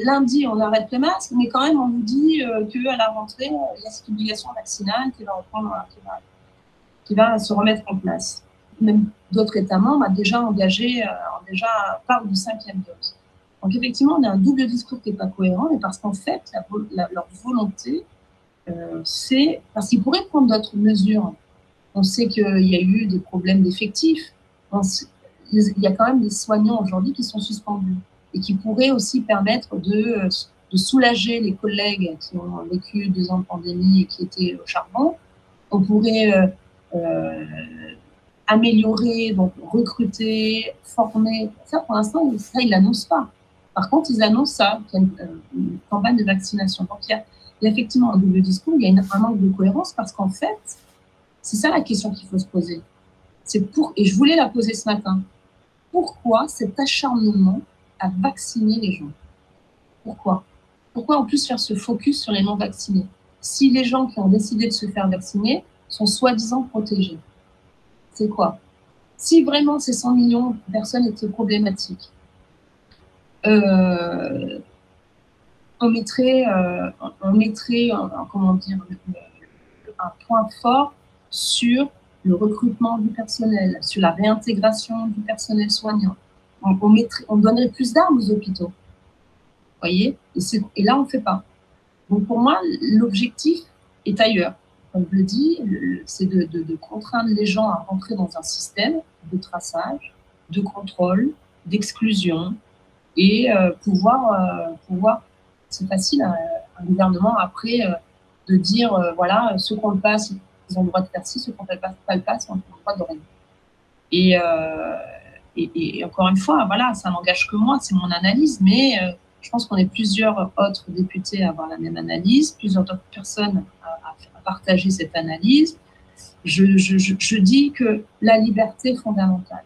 Speaker 1: Lundi, on arrête le masque, mais quand même, on nous dit qu'à la rentrée, il y a cette obligation vaccinale qui va se remettre en place. Même d'autres États membres ont déjà parlent de 5e dose. Donc, effectivement, on a un double discours qui n'est pas cohérent, et parce qu'en fait, leur volonté, c'est parce qu'ils pourraient prendre d'autres mesures. On sait qu'il y a eu des problèmes d'effectifs. Il y a quand même des soignants aujourd'hui qui sont suspendus et qui pourraient aussi permettre de soulager les collègues qui ont vécu 2 ans de pandémie et qui étaient au charbon. On pourrait améliorer, donc recruter, former. Ça, pour l'instant, ça, ils ne l'annoncent pas. Par contre, ils annoncent ça, qu'il y a une campagne de vaccination. Donc, il y a effectivement un double discours, il y a un manque de cohérence parce qu'en fait, c'est ça la question qu'il faut se poser. Et je voulais la poser ce matin. Pourquoi cet acharnement à vacciner les gens? Pourquoi en plus faire ce focus sur les non-vaccinés? Si les gens qui ont décidé de se faire vacciner sont soi-disant protégés, c'est quoi? Si vraiment ces 100 millions de personnes étaient problématiques, on mettrait comment dire, un point fort sur le recrutement du personnel, sur la réintégration du personnel soignant. On donnerait plus d'armes aux hôpitaux. Vous voyez? Et là, on ne fait pas. Donc, pour moi, l'objectif est ailleurs. Comme je le dis, c'est de contraindre les gens à rentrer dans un système de traçage, de contrôle, d'exclusion et pouvoir c'est facile à un gouvernement après de dire voilà, ceux qui ont le pass, ils ont le droit de faire ci, ceux qui n'ont pas le pass, ils ont le droit de rien. Et encore une fois, voilà, ça n'engage que moi, c'est mon analyse, mais je pense qu'on est plusieurs autres députés à avoir la même analyse, plusieurs autres personnes à partager cette analyse. Je dis que la liberté est fondamentale.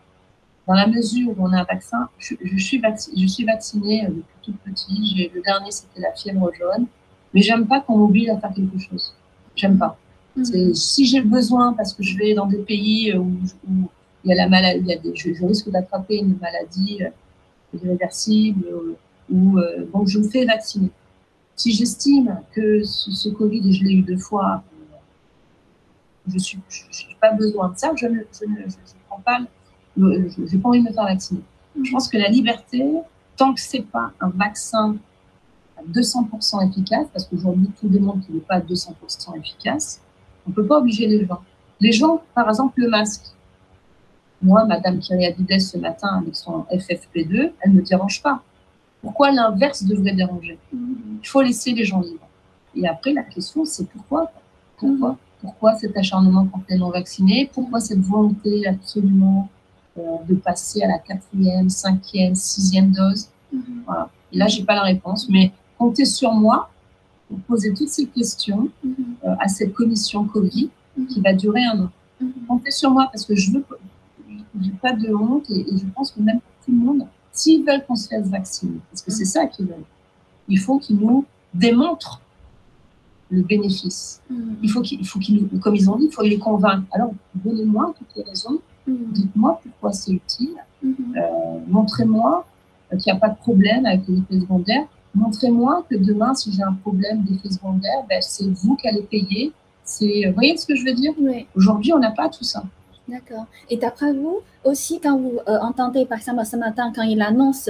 Speaker 1: Dans la mesure où on a un vaccin, je suis vaccinée depuis toute petite. Le dernier, c'était la fièvre jaune. Mais j'aime pas qu'on m'oblige à faire quelque chose. J'aime pas. Si j'ai besoin, parce que je vais dans des pays où il y a la maladie, je risque d'attraper une maladie irréversible, donc je me fais vacciner. Si j'estime que ce Covid, et je l'ai eu 2 fois, je n'ai pas besoin de ça, je ne prends pas. Je n'ai pas envie de me faire vacciner. Je pense que la liberté, tant que ce n'est pas un vaccin à 200% efficace, parce qu'aujourd'hui, tout démontre qu'il n'est pas à 200% efficace, on ne peut pas obliger les gens. Les gens, par exemple, le masque. Moi, Madame Kyriakides, ce matin, avec son FFP2, elle ne me dérange pas. Pourquoi l'inverse devrait déranger? Il faut laisser les gens libres. Et après, la question, c'est pourquoi? Pourquoi cet acharnement contre les non-vaccinés? Pourquoi cette volonté absolument de passer à la 4e, 5e, 6e dose. Voilà. Et là, j'ai pas la réponse, mais comptez sur moi pour poser toutes ces questions à cette commission Covid qui va durer 1 an. Comptez sur moi parce que je veux, j'ai pas de honte et je pense que même pour tout le monde, s'ils veulent qu'on se fasse vacciner, parce que c'est ça qu'ils veulent, il faut qu'ils nous démontrent le bénéfice. Il faut qu'ils nous, comme ils ont dit, il faut les convaincre. Alors, donnez-moi toutes les raisons, dites-moi pourquoi c'est utile, montrez-moi qu'il n'y a pas de problème avec les effets secondaires, montrez-moi que demain, si j'ai un problème d'effets secondaires, ben, c'est vous qui allez payer. Vous voyez ce que je veux dire?
Speaker 2: Oui.
Speaker 1: Aujourd'hui, on n'a pas tout ça.
Speaker 2: D'accord. Et d'après vous, aussi, quand vous entendez, par exemple, ce matin, quand il annonce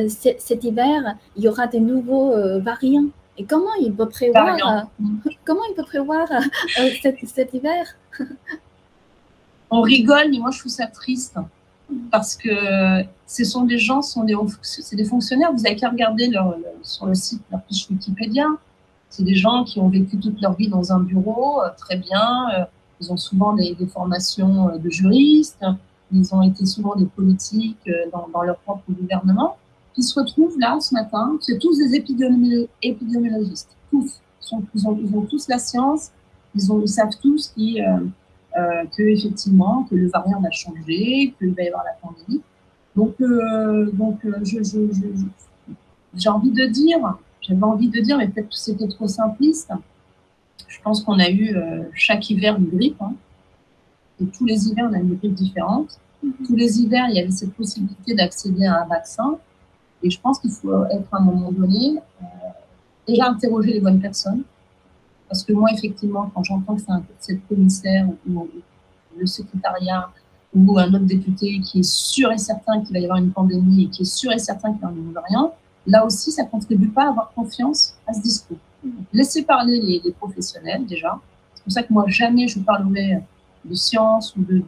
Speaker 2: cet hiver, il y aura des nouveaux variants. Et comment il peut prévoir, cet hiver?
Speaker 1: On rigole, mais moi, je trouve ça triste. Parce que ce sont des gens, c'est des fonctionnaires. Vous avez qu'à regarder sur le site, leur fiche Wikipédia. C'est des gens qui ont vécu toute leur vie dans un bureau, très bien. Ils ont souvent des formations de juristes. Ils ont été souvent des politiques dans leur propre gouvernement. Qui se retrouvent là, ce matin. C'est tous des épidémiologistes. Tous. Ils ont tous la science. Ils savent tous que effectivement, que le variant va changer, qu'il va y avoir la pandémie. Donc j'avais envie de dire, mais peut-être que c'était trop simpliste. Je pense qu'on a eu chaque hiver une grippe. Hein. Et tous les hivers, on a une grippe différente. Tous les hivers, il y avait cette possibilité d'accéder à un vaccin. Et je pense qu'il faut être à un moment donné, déjà interroger les bonnes personnes. Parce que moi, effectivement, quand j'entends que c'est cette commissaire ou le secrétariat ou un autre député qui est sûr et certain qu'il va y avoir une pandémie et qui est sûr et certain qu'il y a un nouveau variant, là aussi, ça ne contribue pas à avoir confiance à ce discours. Donc, laissez parler les professionnels, déjà. C'est pour ça que moi, jamais je parlerai de science ou de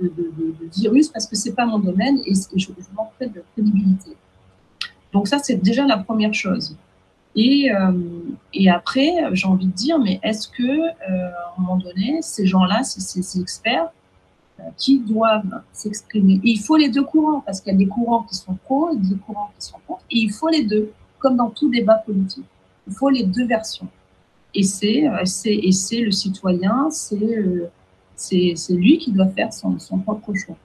Speaker 1: virus, parce que ce n'est pas mon domaine et je manquerai de crédibilité. Donc ça, c'est déjà la première chose. Et après, j'ai envie de dire, mais est-ce que, à un moment donné, ces gens-là, ces experts, qui doivent s'exprimer. Et il faut les deux courants, parce qu'il y a des courants qui sont pro et des courants qui sont contre, et il faut les deux, comme dans tout débat politique. Il faut les deux versions. Et c'est le citoyen, c'est lui qui doit faire son propre choix.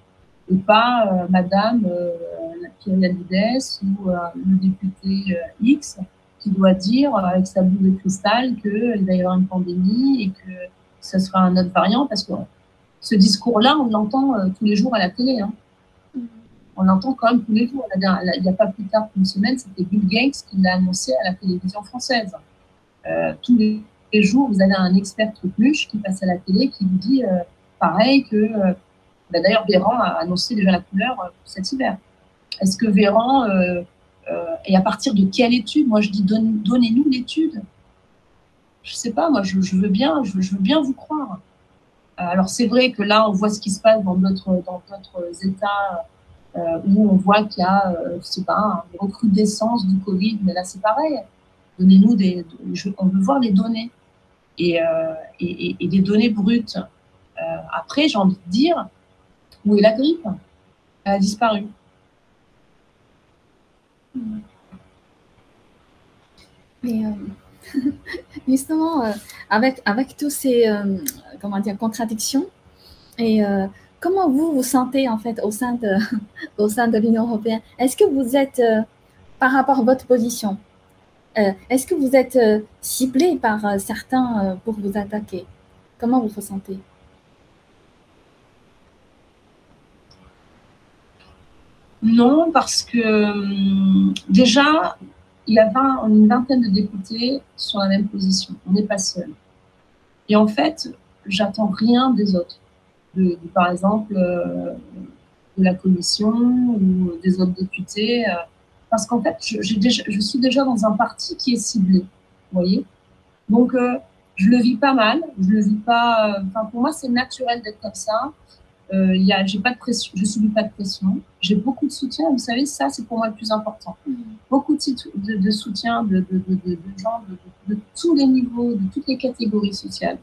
Speaker 1: Et pas Madame Kyriakides ou le député X qui doit dire avec sa boule de cristal qu'il va y avoir une pandémie et que ce sera un autre variant, parce que ce discours-là, on l'entend tous les jours à la télé. Hein. On l'entend quand même tous les jours. Il n'y a pas plus tard qu'une semaine, c'était Bill Gates qui l'a annoncé à la télévision française. Tous les jours, vous avez un expert trucmuche qui passe à la télé qui vous dit pareil que... d'ailleurs, Véran a annoncé déjà la couleur pour cet hiver. Est-ce que Véran... et à partir de quelle étude? Moi, je dis donnez-nous l'étude. Je ne sais pas, moi, je veux bien vous croire. Alors, c'est vrai que là, on voit ce qui se passe dans d'autres États où on voit qu'il y a, je sais pas, une recrudescence du Covid, mais là, c'est pareil. Donnez-nous on veut voir les données et des données brutes. Après, j'ai envie de dire, où est la grippe? Elle a disparu.
Speaker 2: Mais justement, avec tous ces contradictions, et comment vous vous sentez en fait au sein de l'Union européenne? Est-ce que vous êtes, par rapport à votre position, est-ce que vous êtes ciblé par certains pour vous attaquer? Comment vous vous sentez?
Speaker 1: Non, parce que déjà, il y a une vingtaine de députés sur la même position. On n'est pas seul. Et en fait, j'attends rien des autres. Par exemple, de la commission ou des autres députés. Parce qu'en fait, je suis déjà dans un parti qui est ciblé. Vous voyez? Donc, je le vis pas mal. Je le vis pas... pour moi, c'est naturel d'être comme ça. J'ai pas de pression, je subis pas de pression. J'ai beaucoup de soutien. Vous savez, ça, c'est pour moi le plus important. Beaucoup de soutien de gens de tous les niveaux, de toutes les catégories sociales,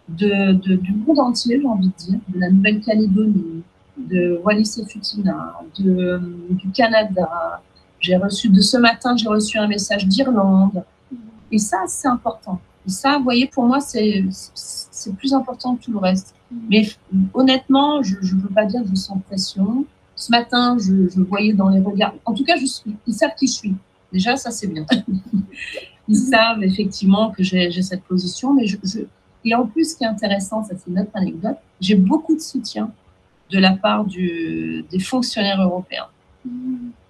Speaker 1: du monde entier, j'ai envie de dire, de la Nouvelle-Calédonie, de Wallis-et-Futuna, du Canada. Ce matin, j'ai reçu un message d'Irlande. Et ça, c'est important. Et ça, vous voyez, pour moi, c'est plus important que tout le reste. Mais honnêtement, je ne veux pas dire que je sens pression. Ce matin, je voyais dans les regards. En tout cas, ils savent qui je suis. Déjà, ça, c'est bien. Ils savent effectivement que j'ai cette position. Mais et en plus, ce qui est intéressant, ça, c'est notre anecdote, j'ai beaucoup de soutien de la part des fonctionnaires européens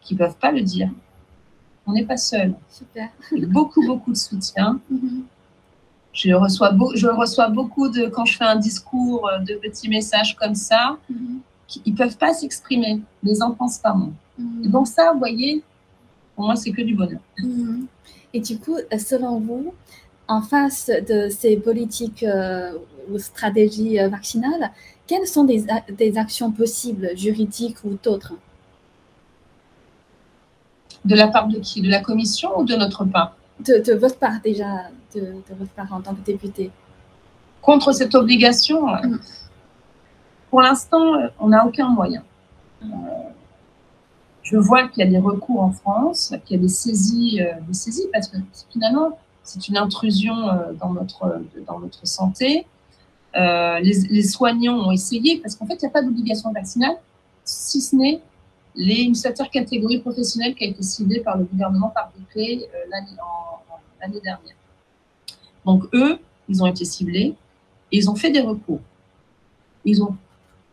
Speaker 1: qui ne peuvent pas le dire. On n'est pas seul.
Speaker 2: Super.
Speaker 1: Beaucoup, beaucoup de soutien. Je reçois beaucoup quand je fais un discours, de petits messages comme ça. Ils ne peuvent pas s'exprimer. Les en pensent pas moins. Et donc ça, vous voyez, pour moi, c'est que du bonheur.
Speaker 2: Et du coup, selon vous, en face de ces politiques ou stratégies vaccinales, quelles sont des actions possibles, juridiques ou d'autres?
Speaker 1: De la part de qui? De la Commission ou de notre part?
Speaker 2: De votre part déjà, de votre part en tant que député.
Speaker 1: Contre cette obligation, pour l'instant, on n'a aucun moyen. Je vois qu'il y a des recours en France, qu'il y a des saisies parce que finalement, c'est une intrusion dans notre santé. Les soignants ont essayé, parce qu'en fait, il n'y a pas d'obligation vaccinale, si ce n'est une certaine catégorie professionnelle qui a été ciblée par le gouvernement par décret l'année dernière. Donc, eux, ils ont été ciblés et ils ont fait des recours. Ils ont,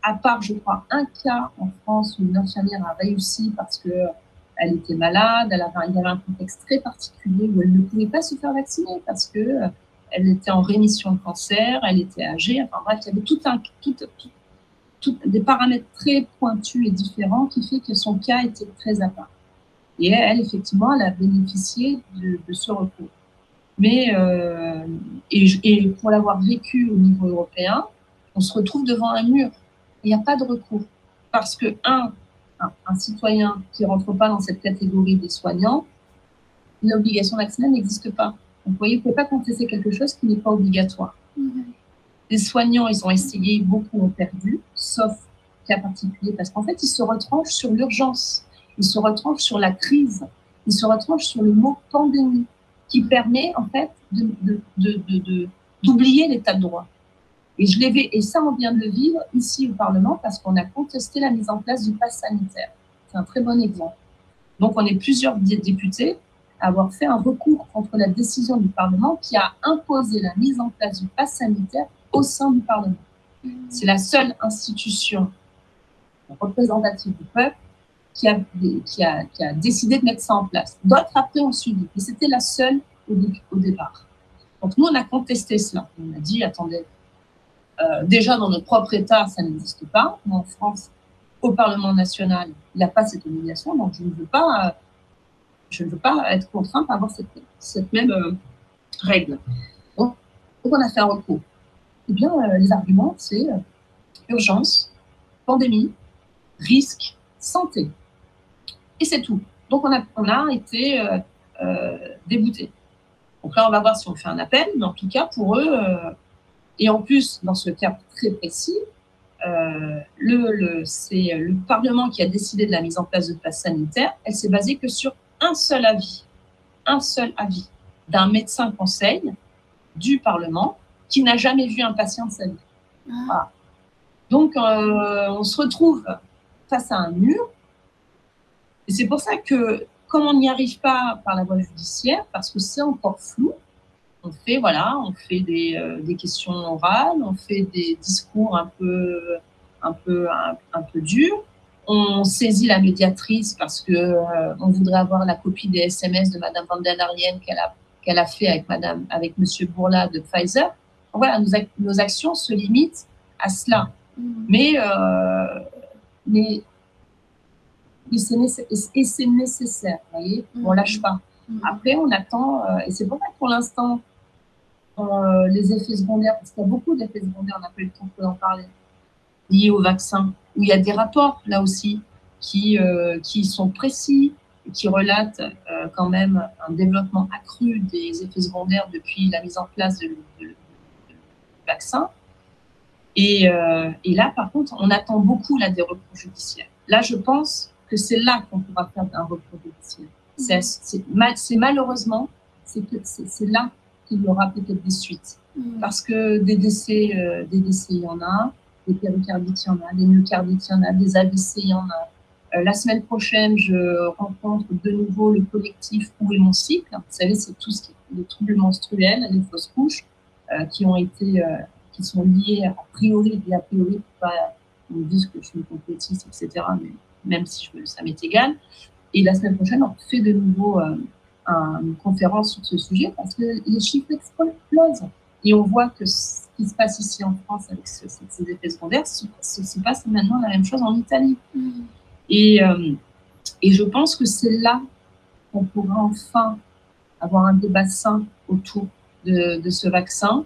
Speaker 1: à part, je crois, un cas en France où une infirmière a réussi parce qu'elle était malade, il y avait un contexte très particulier où elle ne pouvait pas se faire vacciner parce qu'elle était en rémission de cancer, elle était âgée, enfin bref, il y avait des paramètres très pointus et différents qui fait que son cas était très à part. Et elle, effectivement, elle a bénéficié de ce recours. Mais, et pour l'avoir vécu au niveau européen, on se retrouve devant un mur. Il n'y a pas de recours. Parce que, un citoyen qui ne rentre pas dans cette catégorie des soignants, l'obligation vaccinale n'existe pas. Donc, vous voyez, vous ne pouvez pas contester quelque chose qui n'est pas obligatoire. Les soignants, ils ont essayé, beaucoup ont perdu, sauf cas particulier, parce qu'en fait, ils se retranchent sur l'urgence, ils se retranchent sur la crise, ils se retranchent sur le mot pandémie, qui permet en fait d'oublier l'état de droit. Et ça, on vient de le vivre ici au Parlement parce qu'on a contesté la mise en place du pass sanitaire. C'est un très bon exemple. Donc, on est plusieurs députés à avoir fait un recours contre la décision du Parlement qui a imposé la mise en place du pass sanitaire au sein du Parlement. C'est la seule institution représentative du peuple qui a décidé de mettre ça en place. D'autres, après, ont suivi. Mais c'était la seule au départ. Donc, nous, on a contesté cela. On a dit, attendez, déjà, dans notre propre État, ça n'existe pas. En France, au Parlement national, il n'y a pas cette obligation. Donc, je ne veux pas être contrainte à avoir cette même règle. Donc, on a fait un recours. Eh bien, les arguments, c'est urgence, pandémie, risque, santé. Et c'est tout. Donc, on a été déboutés. Donc là, on va voir si on fait un appel, mais en tout cas, pour eux, et en plus, dans ce cas très précis, c'est le Parlement qui a décidé de la mise en place de pass sanitaire. Elle s'est basée que sur un seul avis d'un médecin conseil du Parlement qui n'a jamais vu un patient de sa vie. Voilà. Donc, on se retrouve face à un mur. Et c'est pour ça que, comme on n'y arrive pas par la voie judiciaire, parce que c'est encore flou, on fait des questions orales, on fait des discours un peu durs. On saisit la médiatrice parce que on voudrait avoir la copie des SMS de Madame van der Leyen qu'elle a fait avec Monsieur Bourla de Pfizer. Donc voilà, nos actions se limitent à cela. Mais c'est nécessaire, vous voyez, on lâche pas. Après, on attend, et c'est pour ça que pour l'instant, les effets secondaires, parce qu'il y a beaucoup d'effets secondaires, on n'a pas eu le temps d'en parler, liés au vaccin, où il y a des rapports, là aussi, qui sont précis, et qui relatent quand même un développement accru des effets secondaires depuis la mise en place du vaccin. Et là, par contre, on attend beaucoup là, des recours judiciaires. Là, je pense que c'est là qu'on pourra faire un recours judiciaire. C'est malheureusement, c'est là qu'il y aura peut-être des suites. Parce que des décès, il y en a, des péricardites, il y en a, des myocardites, il y en a, des AVC, il y en a. La semaine prochaine, je rencontre de nouveau le collectif Où est mon cycle. Vous savez, c'est tout ce qui est les troubles menstruels, les fausses couches, qui sont liés a priori, pour pas me dire que je suis une complotiste, etc. Mais même si ça m'est égal. Et la semaine prochaine, on fait de nouveau une conférence sur ce sujet parce que les chiffres explosent. Et on voit que ce qui se passe ici en France avec ces effets secondaires se passe maintenant la même chose en Italie. Et je pense que c'est là qu'on pourra enfin avoir un débat sain autour de ce vaccin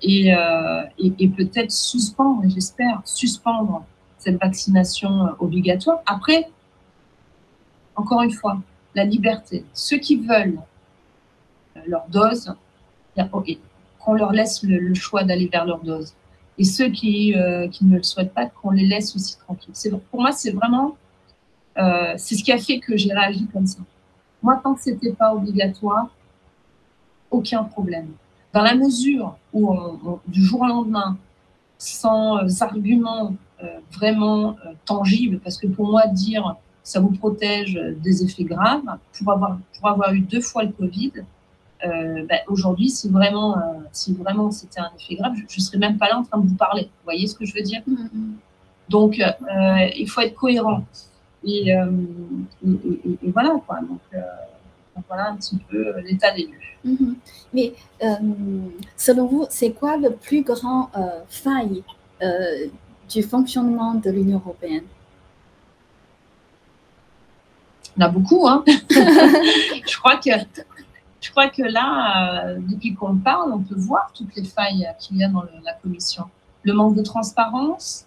Speaker 1: et peut-être suspendre, j'espère, cette vaccination obligatoire. Après, encore une fois, la liberté. Ceux qui veulent leur dose, qu'on leur laisse le choix d'aller vers leur dose. Et ceux qui ne le souhaitent pas, qu'on les laisse aussi tranquilles. Pour moi, c'est vraiment... c'est ce qui a fait que j'ai réagi comme ça. Moi, tant que ce n'était pas obligatoire, aucun problème. Dans la mesure où, du jour au lendemain, sans arguments vraiment tangibles, parce que pour moi, dire ça vous protège des effets graves, pour avoir eu 2 fois le Covid, aujourd'hui, si vraiment c'était un effet grave, je ne serais même pas là en train de vous parler. Vous voyez ce que je veux dire? Donc, il faut être cohérent. Et voilà, quoi. Donc, voilà un petit peu l'état des lieux.
Speaker 2: Mais selon vous, c'est quoi le plus grand faille du fonctionnement de l'Union européenne?
Speaker 1: Il y en a beaucoup, hein. Je crois que là, depuis qu'on parle, on peut voir toutes les failles qu'il y a dans la Commission. Le manque de transparence,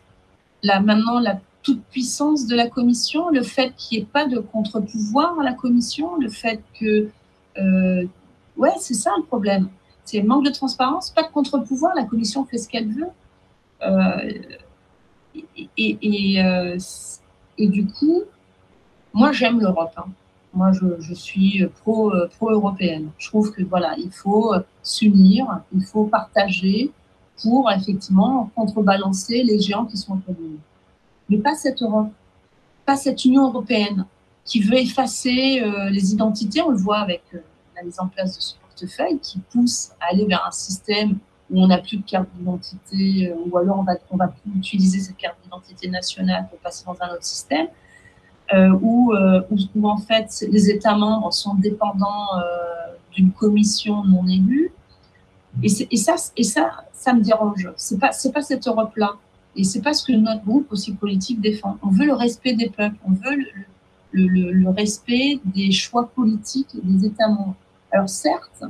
Speaker 1: maintenant la toute-puissance de la Commission, le fait qu'il n'y ait pas de contre-pouvoir à la Commission, le fait que... ouais, c'est ça le problème. C'est le manque de transparence, pas de contre-pouvoir, la Commission fait ce qu'elle veut. Et du coup, moi, j'aime l'Europe. Hein. Moi, je suis pro-européenne. Je trouve que voilà, il faut s'unir, il faut partager pour effectivement contrebalancer les géants qui sont autour de nous. Mais pas cette Europe, pas cette Union européenne qui veut effacer les identités. On le voit avec la mise en place de ce portefeuille qui pousse à aller vers un système où on n'a plus de carte d'identité, ou alors on va plus utiliser cette carte d'identité nationale pour passer dans un autre système. Où en fait les États membres sont dépendants d'une commission non élue, et ça me dérange. C'est pas cette Europe-là, et c'est pas ce que notre groupe aussi politique défend. On veut le respect des peuples, on veut le respect des choix politiques des États membres. Alors certes,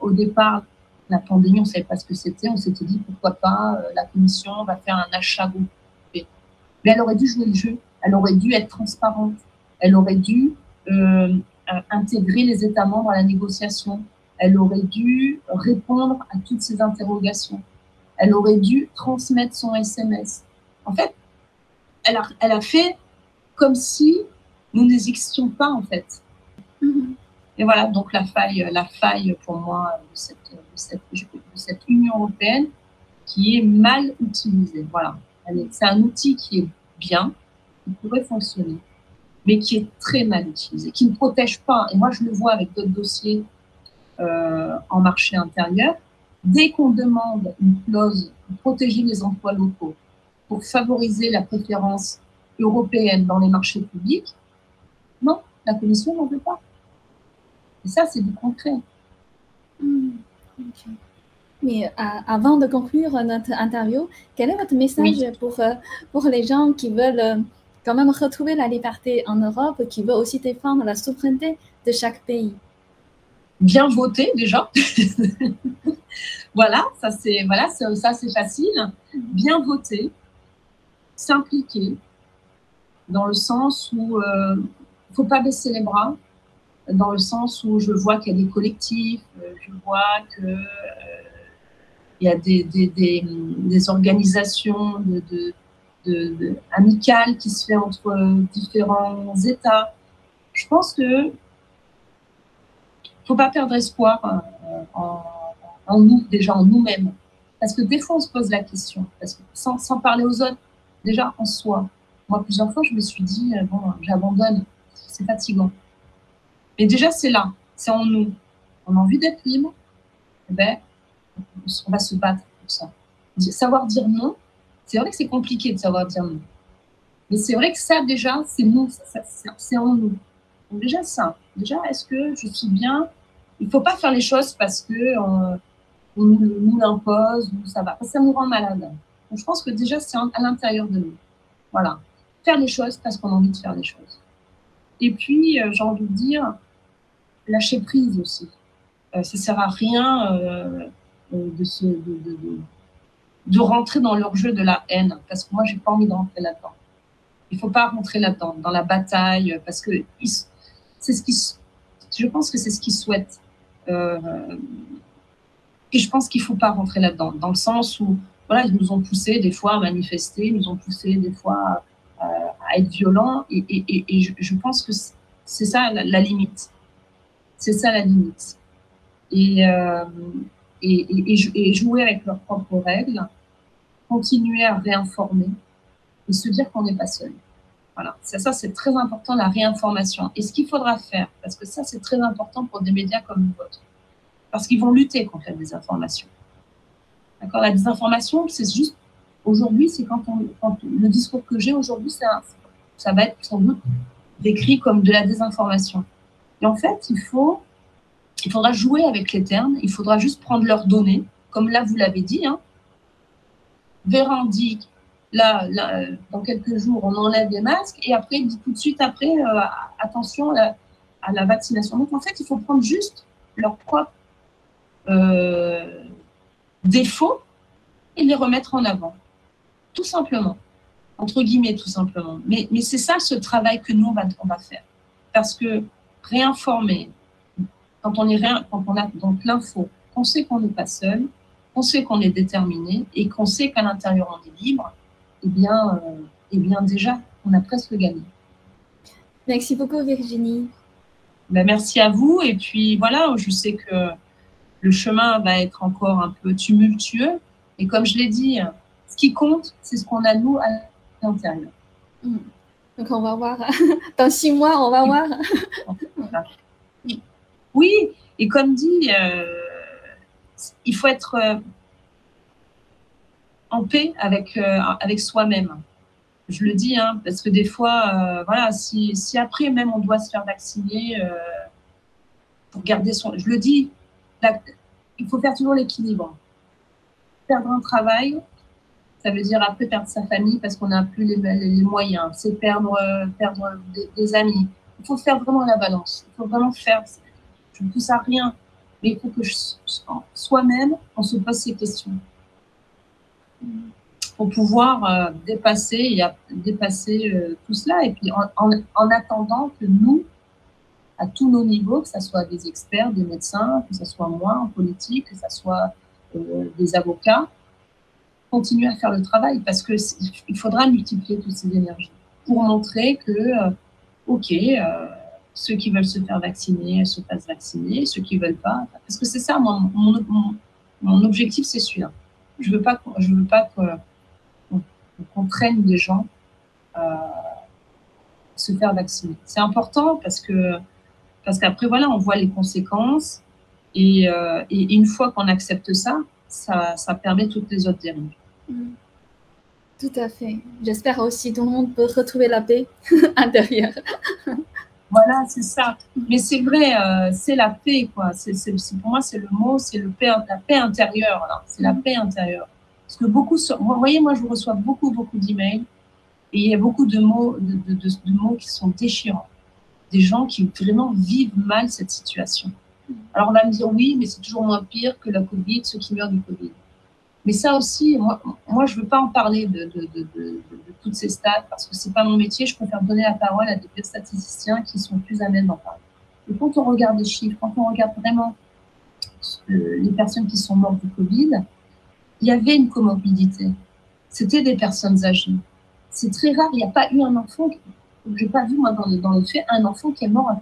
Speaker 1: au départ, la pandémie, on savait pas ce que c'était, on s'était dit pourquoi pas la commission va faire un achat groupé, mais elle aurait dû jouer le jeu. Elle aurait dû être transparente. Elle aurait dû intégrer les États membres à la négociation. Elle aurait dû répondre à toutes ces interrogations. Elle aurait dû transmettre son SMS. En fait, elle a fait comme si nous n'existions pas, en fait. Et voilà, donc la faille pour moi de cette Union européenne qui est mal utilisée. Voilà. C'est un outil qui est bien, qui pourrait fonctionner, mais qui est très mal utilisé, qui ne protège pas. Et moi, je le vois avec d'autres dossiers en marché intérieur. Dès qu'on demande une clause pour protéger les emplois locaux, pour favoriser la préférence européenne dans les marchés publics, non, la Commission n'en veut pas. Et ça, c'est du concret.
Speaker 2: Okay. Mais avant de conclure notre interview, quel est votre message pour les gens qui veulent quand même retrouver la liberté en Europe, qui veulent aussi défendre la souveraineté de chaque pays?
Speaker 1: Bien voter déjà. Voilà, ça c'est facile. Bien voter, s'impliquer, dans le sens où il ne faut pas baisser les bras, dans le sens où je vois qu'il y a des collectifs, je vois que il y a des organisations amicales qui se font entre différents États. Je pense que faut pas perdre espoir en nous, déjà en nous-mêmes. Parce que des fois, on se pose la question. Parce que sans parler aux autres, déjà en soi. Moi, plusieurs fois, je me suis dit, bon, j'abandonne, c'est fatigant. Mais déjà, c'est là, c'est en nous. On a envie d'être libre, eh ben, on va se battre pour ça. Savoir dire non, c'est vrai que c'est compliqué de savoir dire non. Mais c'est vrai que ça, déjà, c'est nous, c'est en nous. Donc déjà, ça. Déjà, est-ce que je suis bien? Il ne faut pas faire les choses parce qu'on nous l'impose ou ça va. Parce que ça nous rend malade. Donc je pense que déjà, c'est à l'intérieur de nous. Voilà. Faire les choses parce qu'on a envie de faire les choses. Et puis, j'ai envie de dire, lâcher prise aussi. Ça ne sert à rien de rentrer dans leur jeu de la haine, parce que moi, j'ai pas envie de rentrer là-dedans. Il ne faut pas rentrer là-dedans, dans la bataille, parce que c'est ce je pense que c'est ce qu'ils souhaitent. Et je pense qu'il ne faut pas rentrer là-dedans, dans le sens où, voilà, ils nous ont poussés des fois à manifester, ils nous ont poussés des fois à être violents, et je pense que c'est ça la limite. C'est ça la limite. Et jouer avec leurs propres règles, continuer à réinformer et se dire qu'on n'est pas seul. Voilà, ça c'est très important, la réinformation. Et ce qu'il faudra faire, parce que ça c'est très important pour des médias comme le vôtre, parce qu'ils vont lutter contre la désinformation. D'accord, la désinformation, c'est juste, aujourd'hui, c'est quand le discours que j'ai aujourd'hui, ça va être sans doute décrit comme de la désinformation. Et en fait, il faudra jouer avec les termes, il faudra juste prendre leurs données, comme là vous l'avez dit, hein. Véran dit, là, dans quelques jours, on enlève les masques, et après, il dit tout de suite après, attention à la vaccination. Donc en fait, il faut prendre juste leurs propres défauts et les remettre en avant. Tout simplement. Entre guillemets, tout simplement. Mais c'est ça ce travail que nous, on va faire. Parce que réinformer, quand on a donc l'info, qu'on sait qu'on n'est pas seul, qu'on sait qu'on est déterminé et qu'on sait qu'à l'intérieur on est libre, eh bien déjà, on a presque gagné.
Speaker 2: Merci beaucoup Virginie.
Speaker 1: Ben, merci à vous, et puis voilà, je sais que le chemin va être encore un peu tumultueux, et comme je l'ai dit, ce qui compte, c'est ce qu'on a nous à l'intérieur.
Speaker 2: Donc on va voir, dans 6 mois, on va voir.
Speaker 1: Oui, et comme dit, il faut être en paix avec soi-même. Je le dis, hein, parce que des fois, voilà, si après même on doit se faire vacciner pour garder je le dis, il faut faire toujours l'équilibre. Perdre un travail, ça veut dire après perdre sa famille parce qu'on n'a plus les moyens. C'est perdre des amis. Il faut faire vraiment la balance. Il faut vraiment faire. Je ne pousse à rien, mais il faut que soi-même, on se pose ces questions pour pouvoir dépasser tout cela. Et puis en attendant que nous, à tous nos niveaux, que ce soit des experts, des médecins, que ce soit moi en politique, que ce soit des avocats, continuer à faire le travail, parce qu'il faudra multiplier toutes ces énergies pour montrer que, ok, ceux qui veulent se faire vacciner se fassent vacciner, ceux qui ne veulent pas, parce que c'est ça, mon objectif, c'est celui-là. Je veux pas qu'on traîne des gens se faire vacciner. C'est important parce qu'après, voilà, on voit les conséquences, et une fois qu'on accepte ça permet toutes les autres dérives.
Speaker 2: Tout à fait. J'espère aussi que tout le monde peut retrouver la paix intérieure.
Speaker 1: Voilà, c'est ça. Mais c'est vrai, c'est la paix, quoi. Pour moi, c'est le mot, c'est la paix intérieure. C'est la paix intérieure. Parce que vous voyez, moi, je reçois beaucoup d'emails, et il y a beaucoup de mots qui sont déchirants. Des gens qui vraiment vivent mal cette situation. Alors, on va me dire, oui, mais c'est toujours moins pire que la Covid, ceux qui meurent du Covid. Mais ça aussi, moi je ne veux pas en parler de toutes ces stats, parce que ce n'est pas mon métier. Je préfère donner la parole à des statisticiens qui sont plus à même d'en parler. Et quand on regarde les chiffres, quand on regarde vraiment les personnes qui sont mortes du Covid, il y avait une comorbidité. C'était des personnes âgées. C'est très rare, il n'y a pas eu un enfant, je n'ai pas vu moi dans les faits, un enfant qui est mort à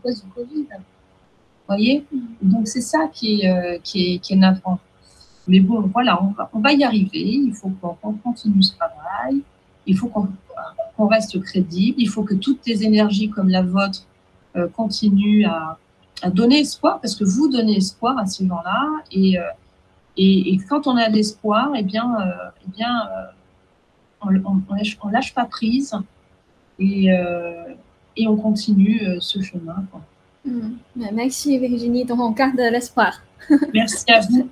Speaker 1: cause du Covid. Vous voyez? Donc c'est ça qui est navrant. Mais bon, voilà, on va y arriver. Il faut qu'on continue ce travail. Il faut qu'on reste crédible. Il faut que toutes les énergies comme la vôtre continuent à donner espoir, parce que vous donnez espoir à ces gens-là. Et quand on a de l'espoir, on lâche pas prise et on continue ce chemin, quoi.
Speaker 2: Merci Virginie, donc on garde l'espoir.
Speaker 1: Merci à vous.